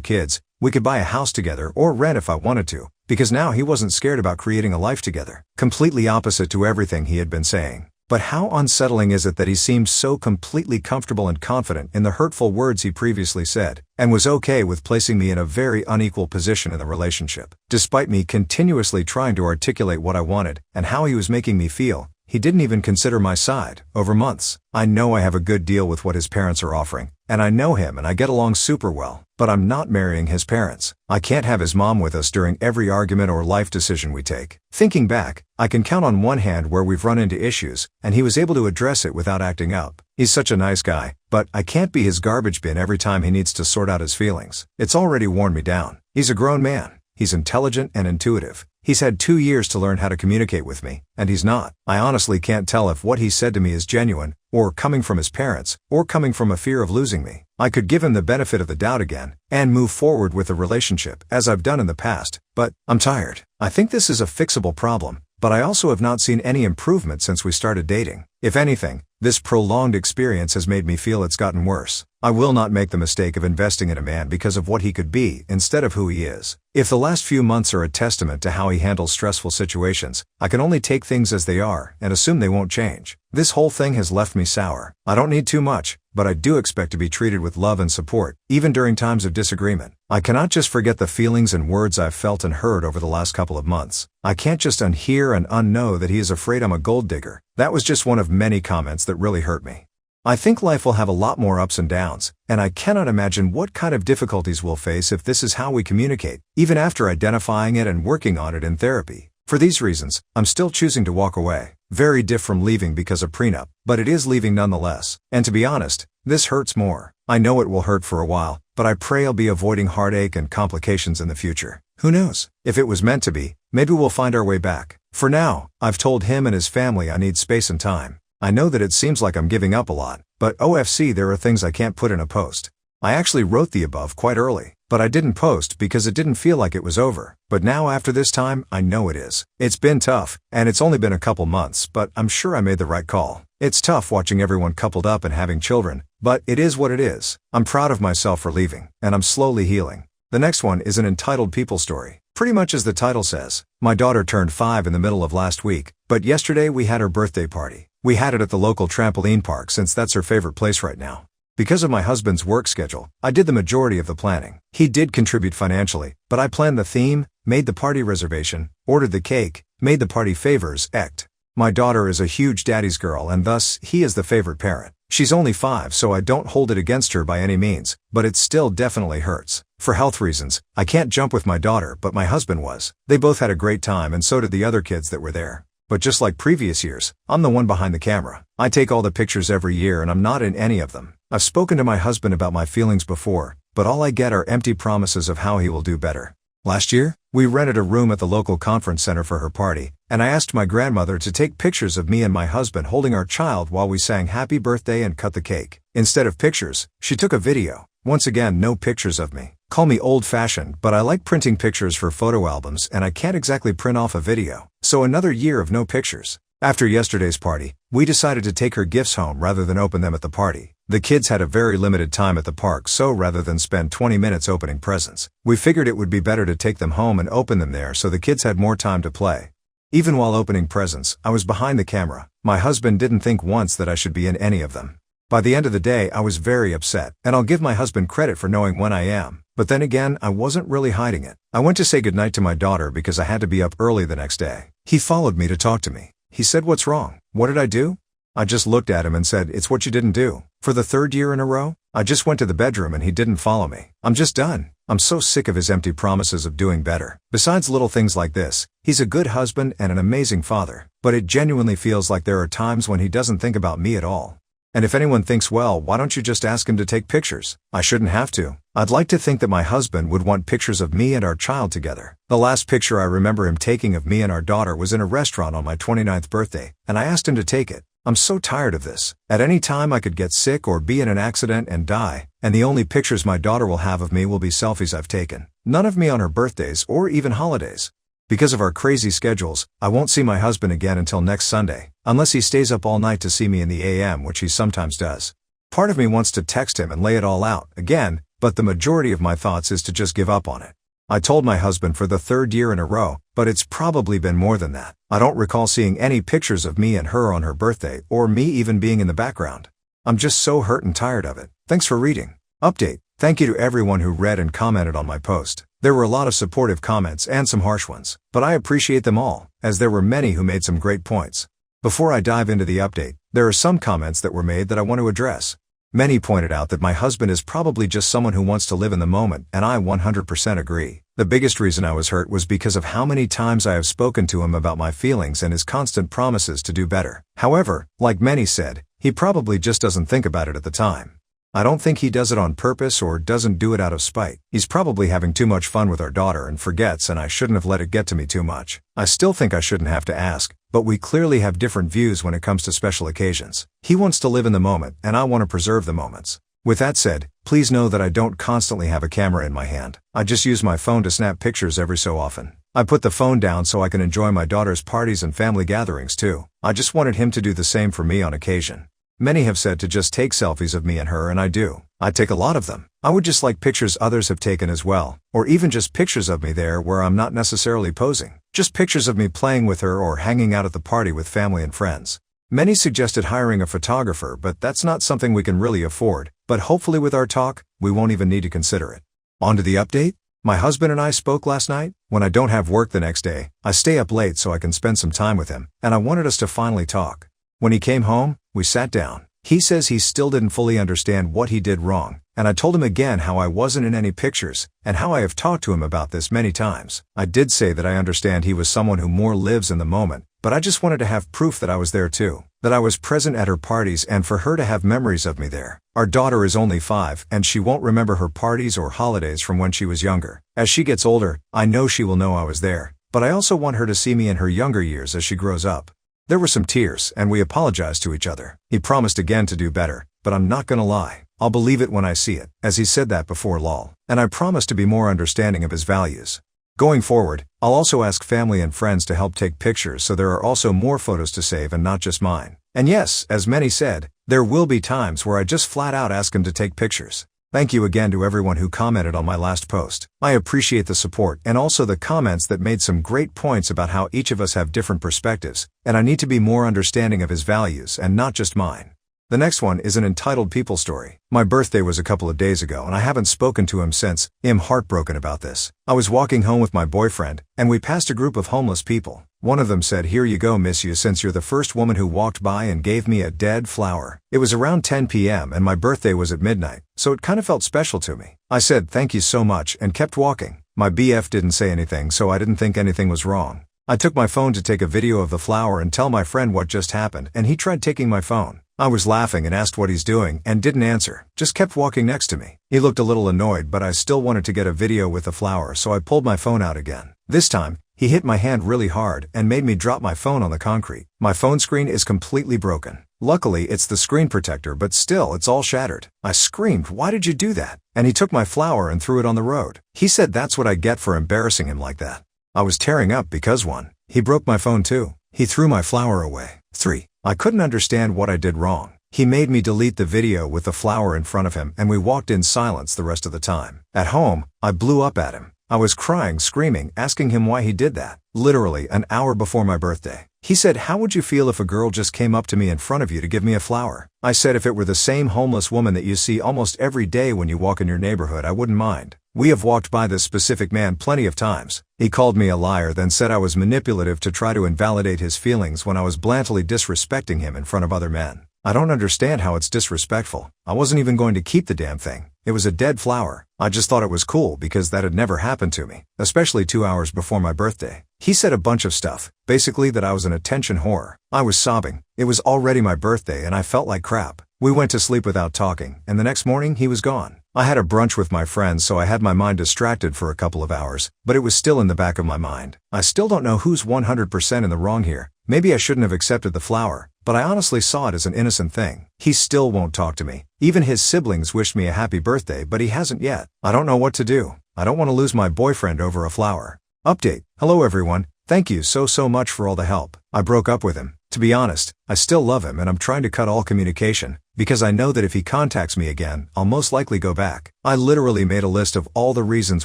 kids. We could buy a house together or rent if I wanted to, because now he wasn't scared about creating a life together. Completely opposite to everything he had been saying. But how unsettling is it that he seemed so completely comfortable and confident in the hurtful words he previously said, and was okay with placing me in a very unequal position in the relationship. Despite me continuously trying to articulate what I wanted and how he was making me feel, he didn't even consider my side. Over months, I know I have a good deal with what his parents are offering, and I know him and I get along super well, but I'm not marrying his parents. I can't have his mom with us during every argument or life decision we take. Thinking back, I can count on one hand where we've run into issues, and he was able to address it without acting up. He's such a nice guy, but I can't be his garbage bin every time he needs to sort out his feelings. It's already worn me down. He's a grown man. He's intelligent and intuitive. He's had 2 years to learn how to communicate with me, and he's not. I honestly can't tell if what he said to me is genuine, or coming from his parents, or coming from a fear of losing me. I could give him the benefit of the doubt again, and move forward with the relationship, as I've done in the past, but I'm tired. I think this is a fixable problem, but I also have not seen any improvement since we started dating. If anything, this prolonged experience has made me feel it's gotten worse. I will not make the mistake of investing in a man because of what he could be instead of who he is. If the last few months are a testament to how he handles stressful situations, I can only take things as they are and assume they won't change. This whole thing has left me sour. I don't need too much, but I do expect to be treated with love and support, even during times of disagreement. I cannot just forget the feelings and words I've felt and heard over the last couple of months. I can't just unhear and unknow that he is afraid I'm a gold digger. That was just one of many comments that really hurt me. I think life will have a lot more ups and downs, and I cannot imagine what kind of difficulties we'll face if this is how we communicate, even after identifying it and working on it in therapy. For these reasons, I'm still choosing to walk away. Very different from leaving because of prenup, but it is leaving nonetheless. And to be honest, this hurts more. I know it will hurt for a while, but I pray I'll be avoiding heartache and complications in the future. Who knows? If it was meant to be, maybe we'll find our way back. For now, I've told him and his family I need space and time. I know that it seems like I'm giving up a lot, but OFC, there are things I can't put in a post. I actually wrote the above quite early, but I didn't post because it didn't feel like it was over. But now after this time, I know it is. It's been tough, and it's only been a couple months, but I'm sure I made the right call. It's tough watching everyone coupled up and having children, but it is what it is. I'm proud of myself for leaving, and I'm slowly healing. The next one is an entitled people story. Pretty much as the title says. My daughter turned 5 in the middle of last week, but yesterday we had her birthday party. We had it at the local trampoline park since that's her favorite place right now. Because of my husband's work schedule, I did the majority of the planning. He did contribute financially, but I planned the theme, made the party reservation, ordered the cake, made the party favors, ect. My daughter is a huge daddy's girl and thus, he is the favorite parent. She's only 5, so I don't hold it against her by any means, but it still definitely hurts. For health reasons, I can't jump with my daughter, but my husband was. They both had a great time and so did the other kids that were there. But just like previous years, I'm the one behind the camera. I take all the pictures every year and I'm not in any of them. I've spoken to my husband about my feelings before, but all I get are empty promises of how he will do better. Last year, we rented a room at the local conference center for her party, and I asked my grandmother to take pictures of me and my husband holding our child while we sang happy birthday and cut the cake. Instead of pictures, she took a video. Once again, no pictures of me. Call me old-fashioned, but I like printing pictures for photo albums and I can't exactly print off a video. So another year of no pictures. After yesterday's party, we decided to take her gifts home rather than open them at the party. The kids had a very limited time at the park, so rather than spend 20 minutes opening presents, we figured it would be better to take them home and open them there so the kids had more time to play. Even while opening presents, I was behind the camera. My husband didn't think once that I should be in any of them. By the end of the day, I was very upset, and I'll give my husband credit for knowing when I am. But then again, I wasn't really hiding it. I went to say goodnight to my daughter because I had to be up early the next day. He followed me to talk to me. He said, "What's wrong? What did I do?" I just looked at him and said, "It's what you didn't do." For the third year in a row, I just went to the bedroom and he didn't follow me. I'm just done. I'm so sick of his empty promises of doing better. Besides little things like this, he's a good husband and an amazing father. But it genuinely feels like there are times when he doesn't think about me at all. And if anyone thinks, well, why don't you just ask him to take pictures? I shouldn't have to. I'd like to think that my husband would want pictures of me and our child together. The last picture I remember him taking of me and our daughter was in a restaurant on my 29th birthday, and I asked him to take it. I'm so tired of this. At any time I could get sick or be in an accident and die, and the only pictures my daughter will have of me will be selfies I've taken. None of me on her birthdays or even holidays. Because of our crazy schedules, I won't see my husband again until next Sunday, unless he stays up all night to see me in the AM, which he sometimes does. Part of me wants to text him and lay it all out again, but the majority of my thoughts is to just give up on it. I told my husband for the third year in a row, but it's probably been more than that. I don't recall seeing any pictures of me and her on her birthday, or me even being in the background. I'm just so hurt and tired of it. Thanks for reading. Update. Thank you to everyone who read and commented on my post. There were a lot of supportive comments and some harsh ones, but I appreciate them all, as there were many who made some great points. Before I dive into the update, there are some comments that were made that I want to address. Many pointed out that my husband is probably just someone who wants to live in the moment, and I 100% agree. The biggest reason I was hurt was because of how many times I have spoken to him about my feelings and his constant promises to do better. However, like many said, he probably just doesn't think about it at the time. I don't think he does it on purpose or doesn't do it out of spite. He's probably having too much fun with our daughter and forgets, and I shouldn't have let it get to me too much. I still think I shouldn't have to ask, but we clearly have different views when it comes to special occasions. He wants to live in the moment, and I want to preserve the moments. With that said, please know that I don't constantly have a camera in my hand. I just use my phone to snap pictures every so often. I put the phone down so I can enjoy my daughter's parties and family gatherings too. I just wanted him to do the same for me on occasion. Many have said to just take selfies of me and her, and I do. I take a lot of them. I would just like pictures others have taken as well, or even just pictures of me there where I'm not necessarily posing. Just pictures of me playing with her or hanging out at the party with family and friends. Many suggested hiring a photographer, but that's not something we can really afford, but hopefully with our talk, we won't even need to consider it. On to the update. My husband and I spoke last night. When I don't have work the next day, I stay up late so I can spend some time with him, and I wanted us to finally talk. When he came home, we sat down. He says he still didn't fully understand what he did wrong, and I told him again how I wasn't in any pictures, and how I have talked to him about this many times. I did say that I understand he was someone who more lives in the moment, but I just wanted to have proof that I was there too, that I was present at her parties and for her to have memories of me there. Our daughter is only 5, and she won't remember her parties or holidays from when she was younger. As she gets older, I know she will know I was there, but I also want her to see me in her younger years as she grows up. There were some tears, and we apologized to each other. He promised again to do better, but I'm not gonna lie. I'll believe it when I see it, as he said that before lol. And I promise to be more understanding of his values. Going forward, I'll also ask family and friends to help take pictures so there are also more photos to save and not just mine. And yes, as many said, there will be times where I just flat out ask him to take pictures. Thank you again to everyone who commented on my last post. I appreciate the support and also the comments that made some great points about how each of us have different perspectives, and I need to be more understanding of his values and not just mine. The next one is an entitled people story. My birthday was a couple of days ago and I haven't spoken to him since. I'm heartbroken about this. I was walking home with my boyfriend, and we passed a group of homeless people. One of them said, "Here you go, miss you, since you're the first woman who walked by and gave me a dead flower." It was around 10 p.m. and my birthday was at midnight, so it kind of felt special to me. I said thank you so much and kept walking. My BF didn't say anything, so I didn't think anything was wrong. I took my phone to take a video of the flower and tell my friend what just happened, and he tried taking my phone. I was laughing and asked what he's doing and didn't answer, just kept walking next to me. He looked a little annoyed, but I still wanted to get a video with the flower, so I pulled my phone out again. This time, he hit my hand really hard and made me drop my phone on the concrete. My phone screen is completely broken. Luckily, it's the screen protector, but still, it's all shattered. I screamed, "Why did you do that?" And he took my flower and threw it on the road. He said that's what I get for embarrassing him like that. I was tearing up because 1. He broke my phone too. He threw my flower away. 3. I couldn't understand what I did wrong. He made me delete the video with the flower in front of him, and we walked in silence the rest of the time. At home, I blew up at him. I was crying, screaming, asking him why he did that. Literally an hour before my birthday. He said, "How would you feel if a girl just came up to me in front of you to give me a flower?" I said, "If it were the same homeless woman that you see almost every day when you walk in your neighborhood, I wouldn't mind." We have walked by this specific man plenty of times. He called me a liar, then said I was manipulative to try to invalidate his feelings when I was blandly disrespecting him in front of other men. I don't understand how it's disrespectful. I wasn't even going to keep the damn thing. It was a dead flower. I just thought it was cool because that had never happened to me, especially 2 hours before my birthday. He said a bunch of stuff, basically that I was an attention whore. I was sobbing. It was already my birthday and I felt like crap. We went to sleep without talking, and the next morning he was gone. I had a brunch with my friends, so I had my mind distracted for a couple of hours, but it was still in the back of my mind. I still don't know who's 100% in the wrong here. Maybe I shouldn't have accepted the flower, but I honestly saw it as an innocent thing. He still won't talk to me. Even his siblings wished me a happy birthday, but he hasn't yet. I don't know what to do. I don't want to lose my boyfriend over a flower. Update. Hello everyone. Thank you so much for all the help. I broke up with him. To be honest, I still love him and I'm trying to cut all communication, because I know that if he contacts me again, I'll most likely go back. I literally made a list of all the reasons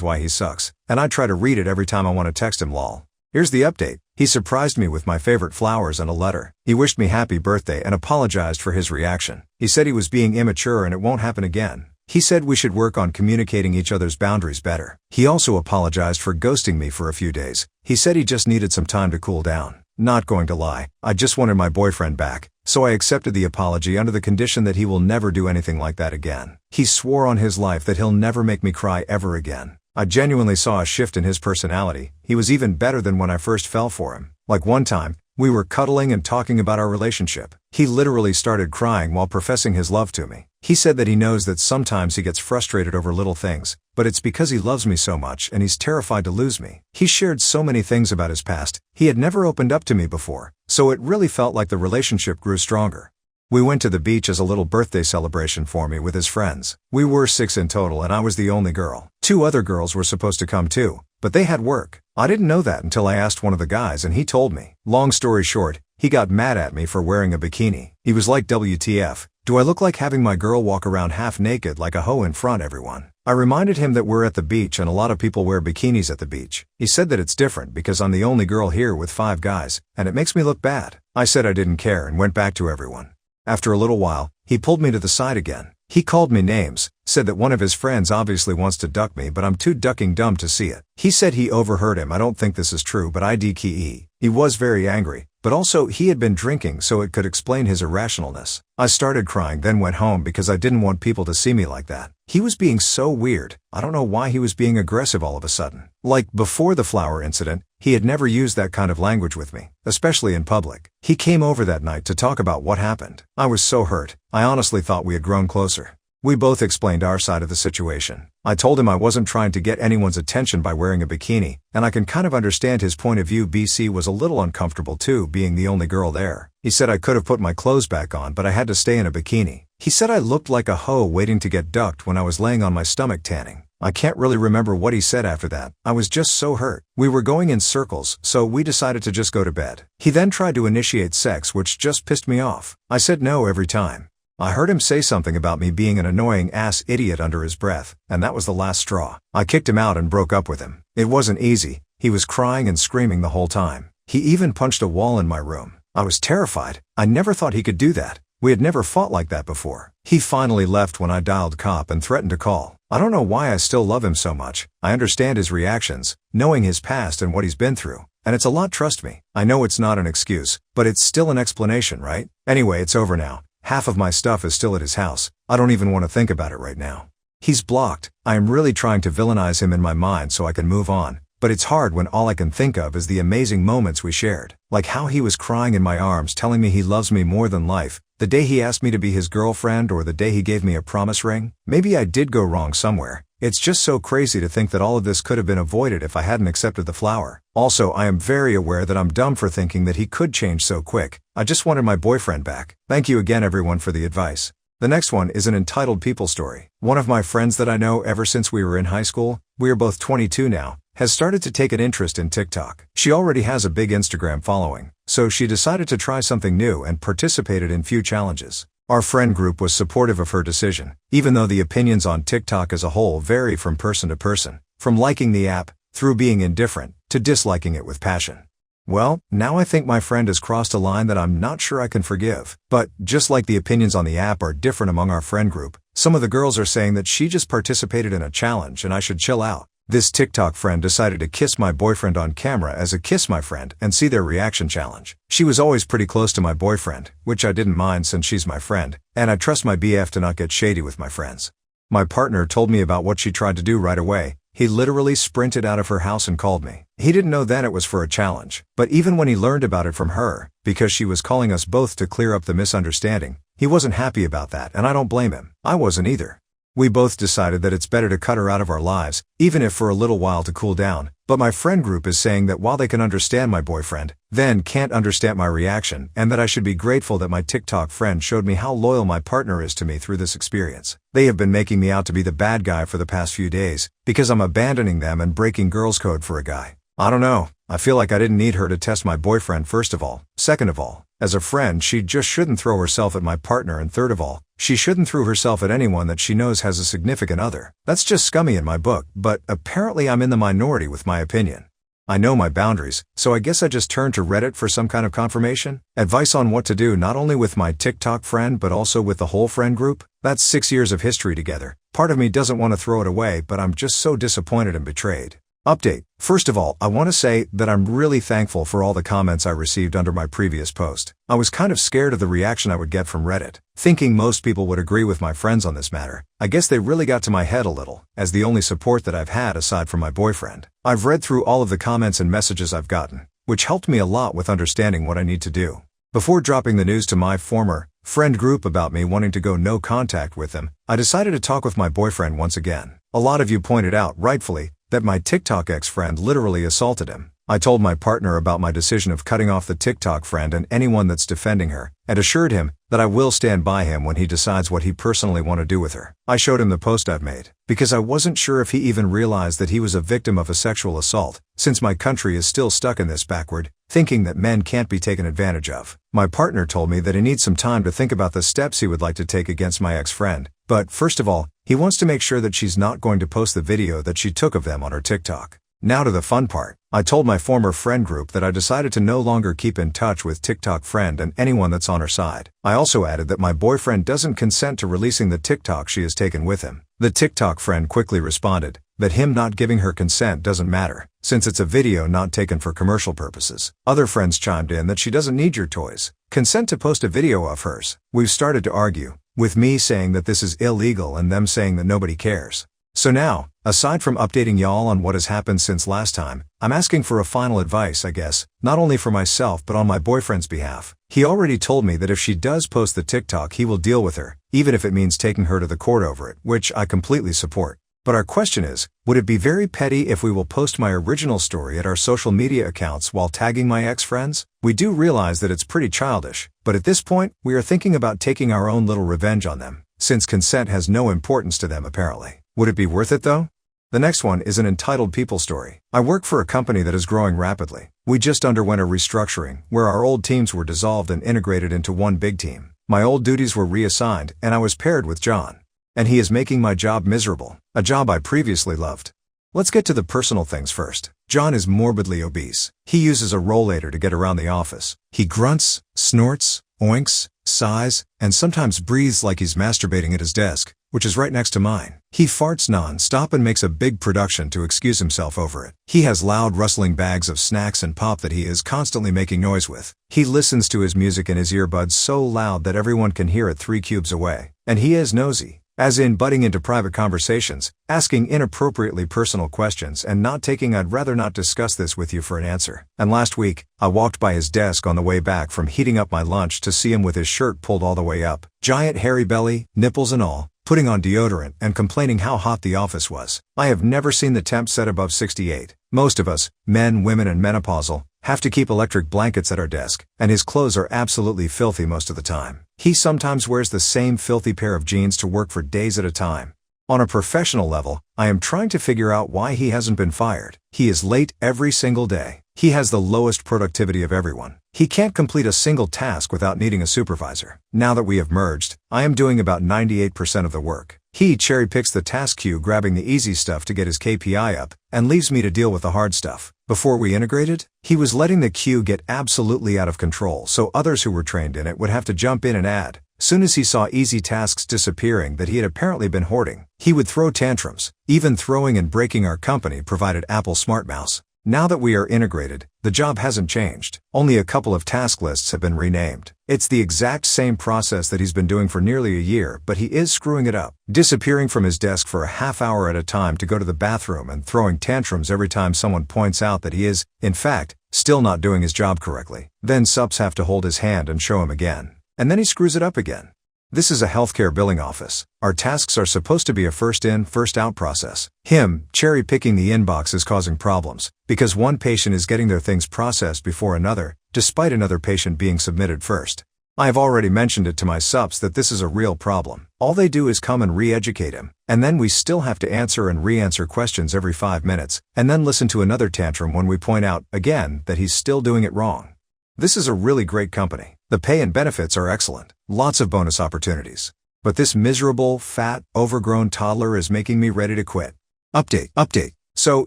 why he sucks, and I try to read it every time I want to text him lol. Here's the update. He surprised me with my favorite flowers and a letter. He wished me happy birthday and apologized for his reaction. He said he was being immature and it won't happen again. He said we should work on communicating each other's boundaries better. He also apologized for ghosting me for a few days. He said he just needed some time to cool down. Not going to lie, I just wanted my boyfriend back, so I accepted the apology under the condition that he will never do anything like that again. He swore on his life that he'll never make me cry ever again. I genuinely saw a shift in his personality. He was even better than when I first fell for him. Like one time, we were cuddling and talking about our relationship. He literally started crying while professing his love to me. He said that he knows that sometimes he gets frustrated over little things, but it's because he loves me so much and he's terrified to lose me. He shared so many things about his past. He had never opened up to me before, so it really felt like the relationship grew stronger. We went to the beach as a little birthday celebration for me with his friends. We were 6 in total and I was the only girl. 2 other girls were supposed to come too, but they had work. I didn't know that until I asked one of the guys and he told me. Long story short, he got mad at me for wearing a bikini. He was like, "WTF, do I look like having my girl walk around half naked like a hoe in front everyone?" I reminded him that we're at the beach and a lot of people wear bikinis at the beach. He said that it's different because I'm the only girl here with 5 guys, and it makes me look bad. I said I didn't care and went back to everyone. After a little while, he pulled me to the side again. He called me names, said that one of his friends obviously wants to duck me but I'm too ducking dumb to see it. He said he overheard him. I don't think this is true, but he was very angry, but also he had been drinking, so it could explain his irrationalness. I started crying, then went home because I didn't want people to see me like that. He was being so weird. I don't know why he was being aggressive all of a sudden. Like before the flower incident, he had never used that kind of language with me, especially in public. He came over that night to talk about what happened. I was so hurt. I honestly thought we had grown closer. We both explained our side of the situation. I told him I wasn't trying to get anyone's attention by wearing a bikini, and I can kind of understand his point of view. BC was a little uncomfortable too, being the only girl there. He said I could have put my clothes back on, but I had to stay in a bikini. He said I looked like a hoe waiting to get ducked when I was laying on my stomach tanning. I can't really remember what he said after that. I was just so hurt. We were going in circles, so we decided to just go to bed. He then tried to initiate sex, which just pissed me off. I said no every time. I heard him say something about me being an annoying ass idiot under his breath, and that was the last straw. I kicked him out and broke up with him. It wasn't easy. He was crying and screaming the whole time. He even punched a wall in my room. I was terrified. I never thought he could do that. We had never fought like that before. He finally left when I dialed cop and threatened to call. I don't know why I still love him so much. I understand his reactions, knowing his past and what he's been through. And it's a lot, trust me. I know it's not an excuse, but it's still an explanation, right? Anyway, it's over now. Half of my stuff is still at his house. I don't even want to think about it right now. He's blocked. I am really trying to villainize him in my mind so I can move on, but it's hard when all I can think of is the amazing moments we shared. Like how he was crying in my arms telling me he loves me more than life, the day he asked me to be his girlfriend, or the day he gave me a promise ring. Maybe I did go wrong somewhere. It's just so crazy to think that all of this could have been avoided if I hadn't accepted the flower. Also, I am very aware that I'm dumb for thinking that he could change so quick. I just wanted my boyfriend back. Thank you again everyone for the advice. The next one is an entitled people story. One of my friends that I know ever since we were in high school, we are both 22 now, has started to take an interest in TikTok. She already has a big Instagram following, so she decided to try something new and participated in few challenges. Our friend group was supportive of her decision, even though the opinions on TikTok as a whole vary from person to person, from liking the app, through being indifferent, to disliking it with passion. Well, now I think my friend has crossed a line that I'm not sure I can forgive. But, just like the opinions on the app are different among our friend group, some of the girls are saying that she just participated in a challenge and I should chill out. This TikTok friend decided to kiss my boyfriend on camera as a kiss my friend and see their reaction challenge. She was always pretty close to my boyfriend, which I didn't mind since she's my friend, and I trust my BF to not get shady with my friends. My partner told me about what she tried to do right away. He literally sprinted out of her house and called me. He didn't know then it was for a challenge, but even when he learned about it from her, because she was calling us both to clear up the misunderstanding, he wasn't happy about that, and I don't blame him. I wasn't either. We both decided that it's better to cut her out of our lives, even if for a little while to cool down, but my friend group is saying that while they can understand my boyfriend, then can't understand my reaction, and that I should be grateful that my TikTok friend showed me how loyal my partner is to me through this experience. They have been making me out to be the bad guy for the past few days, because I'm abandoning them and breaking girls' code for a guy. I don't know, I feel like I didn't need her to test my boyfriend first of all. Second of all, as a friend she just shouldn't throw herself at my partner, and third of all, she shouldn't throw herself at anyone that she knows has a significant other. That's just scummy in my book, but apparently I'm in the minority with my opinion. I know my boundaries, so I guess I just turned to Reddit for some kind of confirmation, advice on what to do not only with my TikTok friend but also with the whole friend group. That's 6 years of history together. Part of me doesn't want to throw it away, but I'm just so disappointed and betrayed. Update. First of all, I want to say that I'm really thankful for all the comments I received under my previous post. I was kind of scared of the reaction I would get from Reddit, thinking most people would agree with my friends on this matter. I guess they really got to my head a little, as the only support that I've had aside from my boyfriend. I've read through all of the comments and messages I've gotten, which helped me a lot with understanding what I need to do. Before dropping the news to my former friend group about me wanting to go no contact with them, I decided to talk with my boyfriend once again. A lot of you pointed out, rightfully, that my TikTok ex-friend literally assaulted him. I told my partner about my decision of cutting off the TikTok friend and anyone that's defending her, and assured him that I will stand by him when he decides what he personally want to do with her. I showed him the post I've made, because I wasn't sure if he even realized that he was a victim of a sexual assault, since my country is still stuck in this backward, thinking that men can't be taken advantage of. My partner told me that he needs some time to think about the steps he would like to take against my ex-friend, but first of all, he wants to make sure that she's not going to post the video that she took of them on her TikTok. Now to the fun part. I told my former friend group that I decided to no longer keep in touch with TikTok friend and anyone that's on her side. I also added that my boyfriend doesn't consent to releasing the TikTok she has taken with him. The TikTok friend quickly responded that him not giving her consent doesn't matter, since it's a video not taken for commercial purposes. Other friends chimed in that she doesn't need your toys. Consent to post a video of hers. We've started to argue, with me saying that this is illegal and them saying that nobody cares. So now, aside from updating y'all on what has happened since last time, I'm asking for a final advice, I guess, not only for myself but on my boyfriend's behalf. He already told me that if she does post the TikTok he will deal with her, even if it means taking her to the court over it, which I completely support. But our question is, would it be very petty if we will post my original story at our social media accounts while tagging my ex-friends? We do realize that it's pretty childish, but at this point, we are thinking about taking our own little revenge on them, since consent has no importance to them apparently. Would it be worth it though? The next one is an entitled people story. I work for a company that is growing rapidly. We just underwent a restructuring, where our old teams were dissolved and integrated into one big team. My old duties were reassigned, and I was paired with John. And he is making my job miserable, a job I previously loved. Let's get to the personal things first. John is morbidly obese. He uses a rollator to get around the office. He grunts, snorts, oinks, sighs, and sometimes breathes like he's masturbating at his desk, which is right next to mine. He farts non-stop and makes a big production to excuse himself over it. He has loud rustling bags of snacks and pop that he is constantly making noise with. He listens to his music in his earbuds so loud that everyone can hear it 3 cubes away. And he is nosy, as in butting into private conversations, asking inappropriately personal questions and not taking "I'd rather not discuss this with you" for an answer. And last week, I walked by his desk on the way back from heating up my lunch to see him with his shirt pulled all the way up, giant hairy belly, nipples and all, putting on deodorant and complaining how hot the office was. I have never seen the temp set above 68. Most of us, men, women and menopausal, have to keep electric blankets at our desk, and his clothes are absolutely filthy most of the time. He sometimes wears the same filthy pair of jeans to work for days at a time. On a professional level, I am trying to figure out why he hasn't been fired. He is late every single day. He has the lowest productivity of everyone. He can't complete a single task without needing a supervisor. Now that we have merged, I am doing about 98% of the work. He cherry-picks the task queue, grabbing the easy stuff to get his KPI up, and leaves me to deal with the hard stuff. Before we integrated, he was letting the queue get absolutely out of control so others who were trained in it would have to jump in and add. Soon as he saw easy tasks disappearing that he had apparently been hoarding, he would throw tantrums, even throwing and breaking our company-provided Apple Smart Mouse. Now that we are integrated, the job hasn't changed. Only a couple of task lists have been renamed. It's the exact same process that he's been doing for nearly a year, but he is screwing it up, disappearing from his desk for a half hour at a time to go to the bathroom and throwing tantrums every time someone points out that he is, in fact, still not doing his job correctly. Then subs have to hold his hand and show him again. And then he screws it up again. This is a healthcare billing office. Our tasks are supposed to be a first in, first out process. Him cherry-picking the inbox is causing problems, because one patient is getting their things processed before another, despite another patient being submitted first. I have already mentioned it to my subs that this is a real problem. All they do is come and re-educate him, and then we still have to answer and re-answer questions every 5 minutes, and then listen to another tantrum when we point out, again, that he's still doing it wrong. This is a really great company. The pay and benefits are excellent. Lots of bonus opportunities. But this miserable, fat, overgrown toddler is making me ready to quit. Update. So,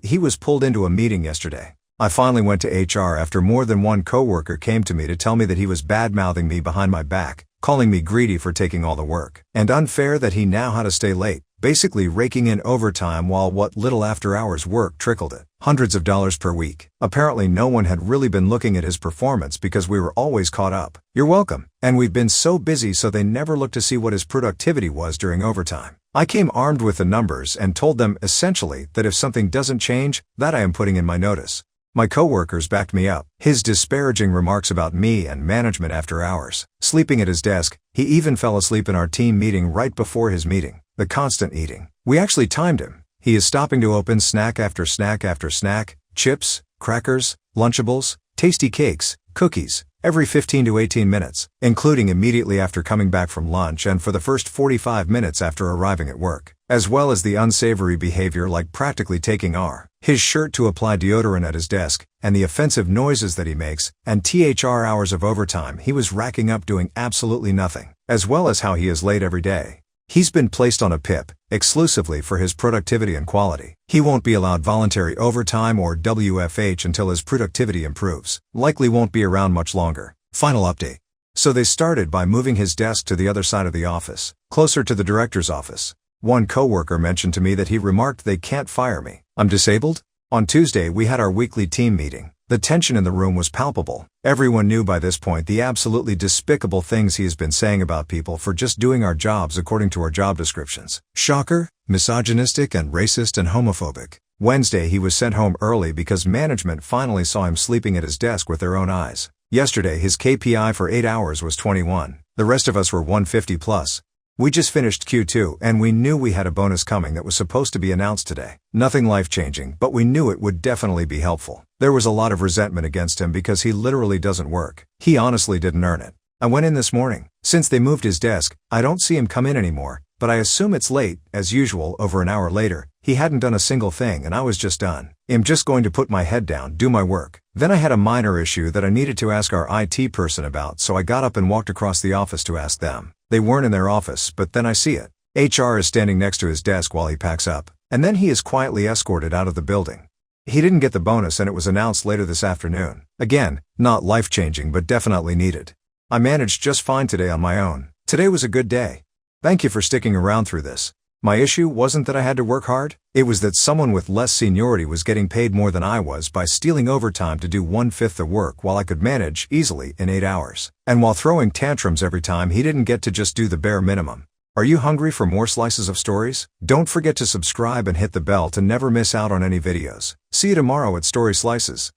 he was pulled into a meeting yesterday. I finally went to HR after more than one coworker came to me to tell me that he was bad-mouthing me behind my back, calling me greedy for taking all the work, and unfair that he now had to stay late, basically raking in overtime while what little after-hours work trickled it. Hundreds of dollars per week. Apparently no one had really been looking at his performance because we were always caught up. You're welcome. And we've been so busy so they never looked to see what his productivity was during overtime. I came armed with the numbers and told them essentially that if something doesn't change, that I am putting in my notice. My coworkers backed me up. His disparaging remarks about me and management after hours. Sleeping at his desk, he even fell asleep in our team meeting right before his meeting. The constant eating. We actually timed him. He is stopping to open snack after snack after snack, chips, crackers, Lunchables, tasty cakes, cookies, every 15 to 18 minutes, including immediately after coming back from lunch and for the first 45 minutes after arriving at work, as well as the unsavory behavior like practically taking his shirt to apply deodorant at his desk, and the offensive noises that he makes, and THR hours of overtime he was racking up doing absolutely nothing, as well as how he is late every day. He's been placed on a PIP, exclusively for his productivity and quality. He won't be allowed voluntary overtime or WFH until his productivity improves. Likely won't be around much longer. Final update. So they started by moving his desk to the other side of the office, closer to the director's office. One coworker mentioned to me that he remarked they can't fire me. I'm disabled? On Tuesday we had our weekly team meeting. The tension in the room was palpable. Everyone knew by this point the absolutely despicable things he has been saying about people for just doing our jobs according to our job descriptions. Shocker, misogynistic and racist and homophobic. Wednesday he was sent home early because management finally saw him sleeping at his desk with their own eyes. Yesterday his KPI for 8 hours was 21. The rest of us were 150 plus. We just finished Q2 and we knew we had a bonus coming that was supposed to be announced today. Nothing life-changing, but we knew it would definitely be helpful. There was a lot of resentment against him because he literally doesn't work. He honestly didn't earn it. I went in this morning. Since they moved his desk, I don't see him come in anymore, but I assume it's late, as usual. Over an hour later, he hadn't done a single thing and I was just done. I'm just going to put my head down, do my work. Then I had a minor issue that I needed to ask our IT person about, so I got up and walked across the office to ask them. They weren't in their office, but then I see it. HR is standing next to his desk while he packs up, and then he is quietly escorted out of the building. He didn't get the bonus and it was announced later this afternoon. Again, not life-changing but definitely needed. I managed just fine today on my own. Today was a good day. Thank you for sticking around through this. My issue wasn't that I had to work hard, it was that someone with less seniority was getting paid more than I was by stealing overtime to do 1/5 the work while I could manage easily in 8 hours. And while throwing tantrums every time he didn't get to just do the bare minimum. Are you hungry for more slices of stories? Don't forget to subscribe and hit the bell to never miss out on any videos. See you tomorrow at Story Slices.